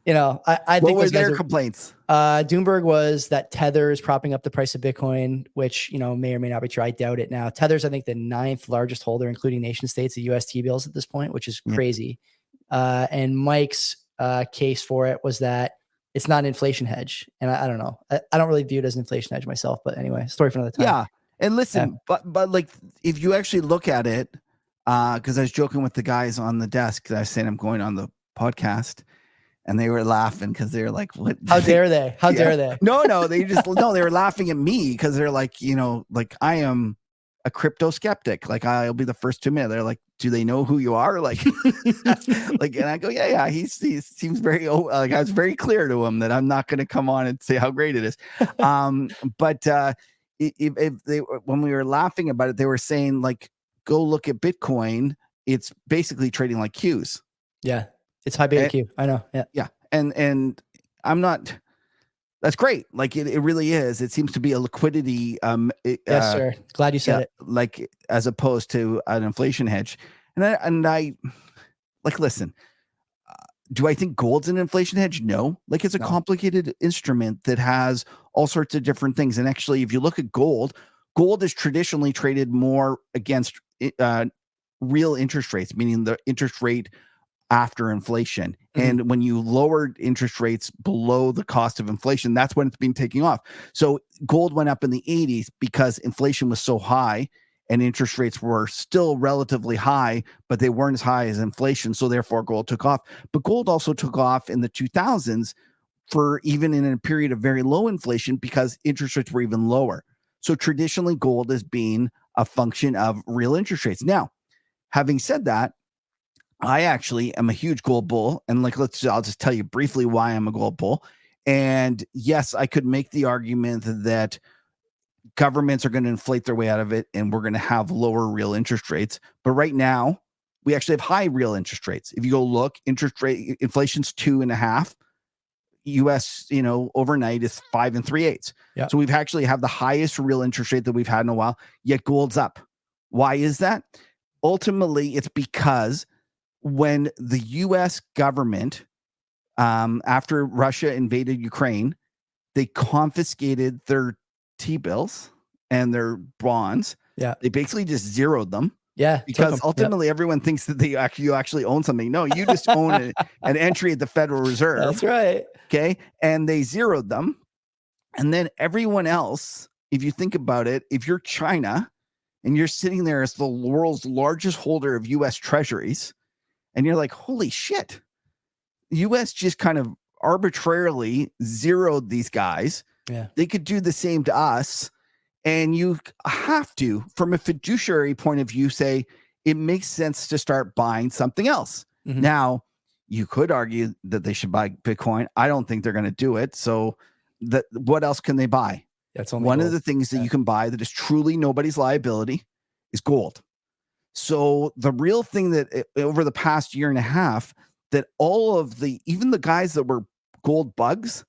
you know, I think what were their complaints? Doomberg was that Tether is propping up the price of Bitcoin, which, you know, may or may not be true. I doubt it now. Tether's, I think, the 9th largest holder, including nation states, of US T-bills at this point, which is crazy. And Mike's case for it was that it's not an inflation hedge. And I don't know. I don't really view it as an inflation hedge myself. But anyway, story for another time. Yeah. And listen, but like, if you actually look at it, Because I was joking with the guys on the desk. I was saying I'm going on the podcast, and they were laughing because they were like, "What? How dare they? How Yeah. dare they?" No, they just no, they were laughing at me because they're like, like I am a crypto skeptic. Like I'll be the first to admit. They're like, do they know who you are? Like, like, and I go, yeah. He seems very like I was very clear to him that I'm not going to come on and say how great it is. But if they when we were laughing about it, they were saying like, go look at Bitcoin. It's basically trading like Qs. Yeah, it's high beta Q. I know. Yeah, and I'm not. That's great. Like it really is. It seems to be a liquidity. Yes, sir. Glad you said it. Like as opposed to an inflation hedge. And I like listen. Do I think gold's an inflation hedge? No. Like it's a complicated instrument that has all sorts of different things. And actually, if you look at gold is traditionally traded more against real interest rates, meaning the interest rate after inflation. And when you lowered interest rates below the cost of inflation, that's when it's been taking off. So gold went up in the 80s because inflation was so high and interest rates were still relatively high, but they weren't as high as inflation. So therefore gold took off. But gold also took off in the 2000s for even in a period of very low inflation because interest rates were even lower. So traditionally gold has been a function of real interest rates. Now, having said that, I actually am a huge gold bull. And like, I'll just tell you briefly why I'm a gold bull. And yes, I could make the argument that governments are going to inflate their way out of it and we're going to have lower real interest rates. But right now, we actually have high real interest rates. If you go look, interest rate inflation's 2.5. US, overnight is 5 3/8. Yeah. So we've actually have the highest real interest rate that we've had in a while, yet gold's up. Why is that? Ultimately, it's because when the U.S. government, after Russia invaded Ukraine, they confiscated their T-bills and their bonds. Yeah. They basically just zeroed them. Yeah. Because ultimately everyone thinks that you actually own something. No, you just own an entry at the Federal Reserve. That's right. Okay. And they zeroed them. And then everyone else, if you think about it, if you're China and you're sitting there as the world's largest holder of U.S. treasuries, and you're like, holy shit, U.S. just kind of arbitrarily zeroed these guys. Yeah. They could do the same to us. And you have to, from a fiduciary point of view, say it makes sense to start buying something else. Mm-hmm. Now, you could argue that they should buy Bitcoin. I don't think they're going to do it. So what else can they buy? That's only one gold. of the things that you can buy that is truly nobody's liability is gold. So the real thing that over the past year and a half, that all of even the guys that were gold bugs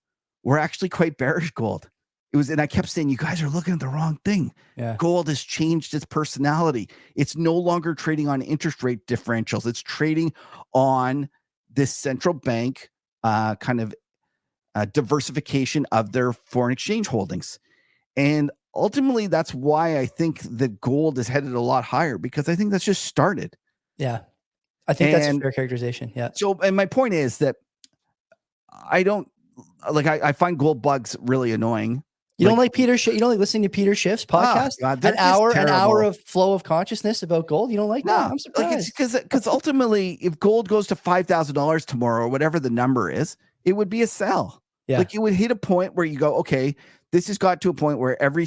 were actually quite bearish gold. And I kept saying, you guys are looking at the wrong thing. Yeah. Gold has changed its personality. It's no longer trading on interest rate differentials. It's trading on this central bank kind of diversification of their foreign exchange holdings. And ultimately, that's why I think that gold is headed a lot higher, because I think that's just started. Yeah. I think that's a fair characterization. Yeah. So, and my point is that I don't I find gold bugs really annoying. You don't like Peter Schiff? You don't like listening to Peter Schiff's podcast? God, an hour of flow of consciousness about gold? You don't like that? I'm surprised. Because ultimately, if gold goes to $5,000 tomorrow or whatever the number is, it would be a sell. Yeah. Like it would hit a point where you go, okay, this has got to a point where every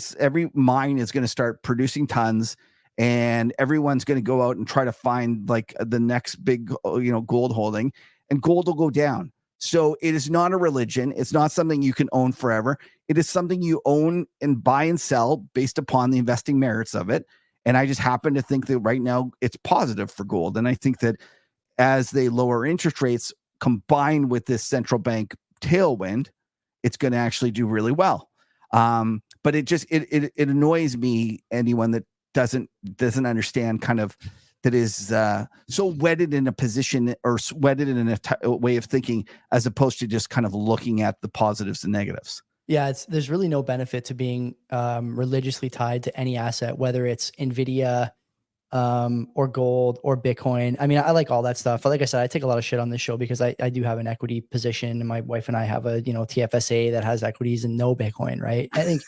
mine is going to start producing tons, and everyone's going to go out and try to find like the next big, gold holding, and gold will go down. So it is not a religion. It's not something you can own forever. It is something you own and buy and sell based upon the investing merits of it. And I just happen to think that right now it's positive for gold. And I think that as they lower interest rates combined with this central bank tailwind, it's going to actually do really well. But it annoys me, anyone that doesn't understand kind of that is so wedded in a position or wedded in a way of thinking, as opposed to just kind of looking at the positives and negatives. Yeah, there's really no benefit to being religiously tied to any asset, whether it's NVIDIA or gold or Bitcoin. I mean, I like all that stuff. But like I said, I take a lot of shit on this show because I do have an equity position, and my wife and I have a TFSA that has equities and no Bitcoin, right? I think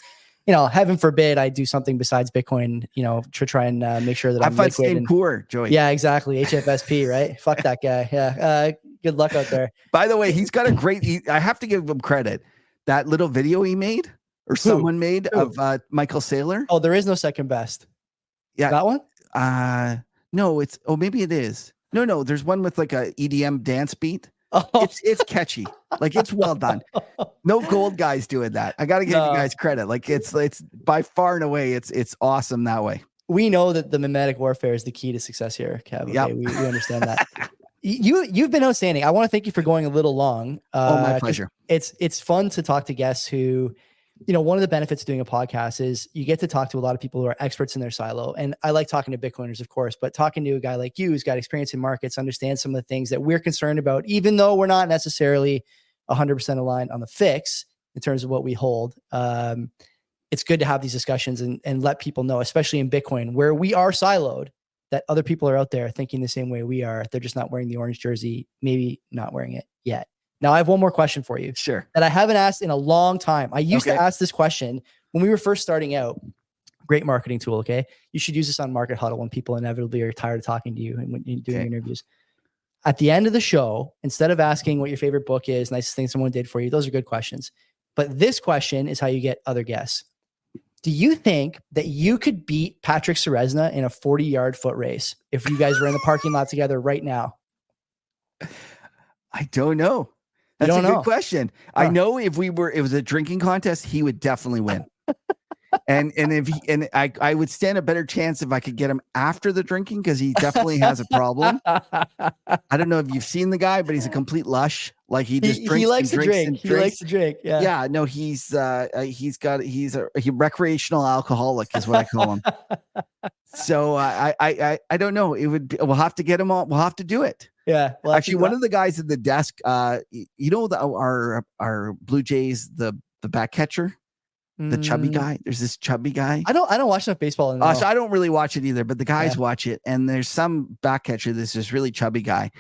heaven forbid I do something besides Bitcoin, to try and make sure that I'm Have liquid. fun poor, Joey. Yeah, exactly. HFSP, right? Fuck that guy. Yeah. Good luck out there. By the way, he's got a great, I have to give him credit. That little video he made or someone made of Michael Saylor. Oh, there is no second best. Yeah. That one? No, maybe it is. No, there's one with like a EDM dance beat. Oh. It's catchy. Like, it's well done. No gold guys doing that. I got to give you guys credit. Like, it's by far and away, it's awesome that way. We know that the mimetic warfare is the key to success here, Kev. Okay, yep. we understand that. You've been outstanding. I want to thank you for going a little long. My pleasure. It's fun to talk to guests who, one of the benefits of doing a podcast is you get to talk to a lot of people who are experts in their silo. And I like talking to Bitcoiners, of course, but talking to a guy like you who's got experience in markets, understands some of the things that we're concerned about, even though we're not necessarily 100% aligned on the fix in terms of what we hold. It's good to have these discussions and let people know, especially in Bitcoin, where we are siloed, that other people are out there thinking the same way we are. They're just not wearing the orange jersey, maybe not wearing it yet. Now, I have one more question for you. Sure. That I haven't asked in a long time. I used to ask this question when we were first starting out. Great marketing tool, okay? You should use this on Market Huddle when people inevitably are tired of talking to you and when you're doing interviews. At the end of the show, instead of asking what your favorite book is, nicest thing someone did for you, those are good questions. But this question is how you get other guests. Do you think that you could beat Patrick Serezna in a 40-yard foot race if you guys were in the parking lot together right now? I don't know. That's a good question. I know if it was a drinking contest, he would definitely win. I would stand a better chance if I could get him after the drinking, because he definitely has a problem. I don't know if you've seen the guy, but he's a complete lush. Like, he just drinks. He likes to drink. He likes to drink. Yeah. Yeah. No, he's a recreational alcoholic is what I call him. So I don't know. We'll have to get him on. We'll have to do it. Yeah. Well, actually, one of the guys at the desk, our Blue Jays, the back catcher. The chubby guy. There's this chubby guy. I don't watch enough baseball anymore. So I don't really watch it either, but the guys watch it. And there's some back catcher. This is really chubby guy.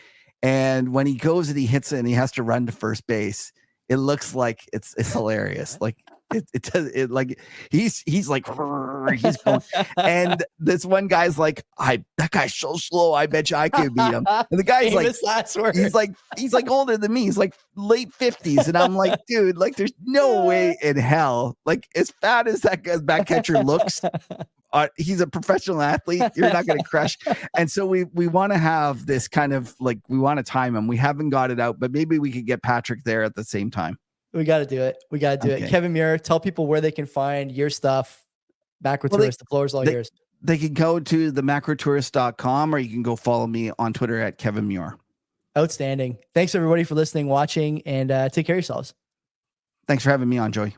And when he goes and he hits it and he has to run to first base, it looks like it's hilarious. Like it like he's like, he's going, and this one guy's like, that guy's so slow. I bet you I could beat him. And the guy's he's like older than me. He's like late 50s. And I'm like, dude, like, there's no way in hell, like, as fat as that guy's back catcher looks, he's a professional athlete. You're not going to crush. And so we want to have this kind of, like, we want to time him. We haven't got it out, but maybe we could get Patrick there at the same time. We got to do it. it. Kevin Muir, tell people where they can find your stuff. Macro Tourist, the floor is all yours. They can go to themacrotourist.com, or you can go follow me on Twitter at Kevin Muir. Outstanding. Thanks everybody for listening, watching, and take care of yourselves. Thanks for having me on, Joey.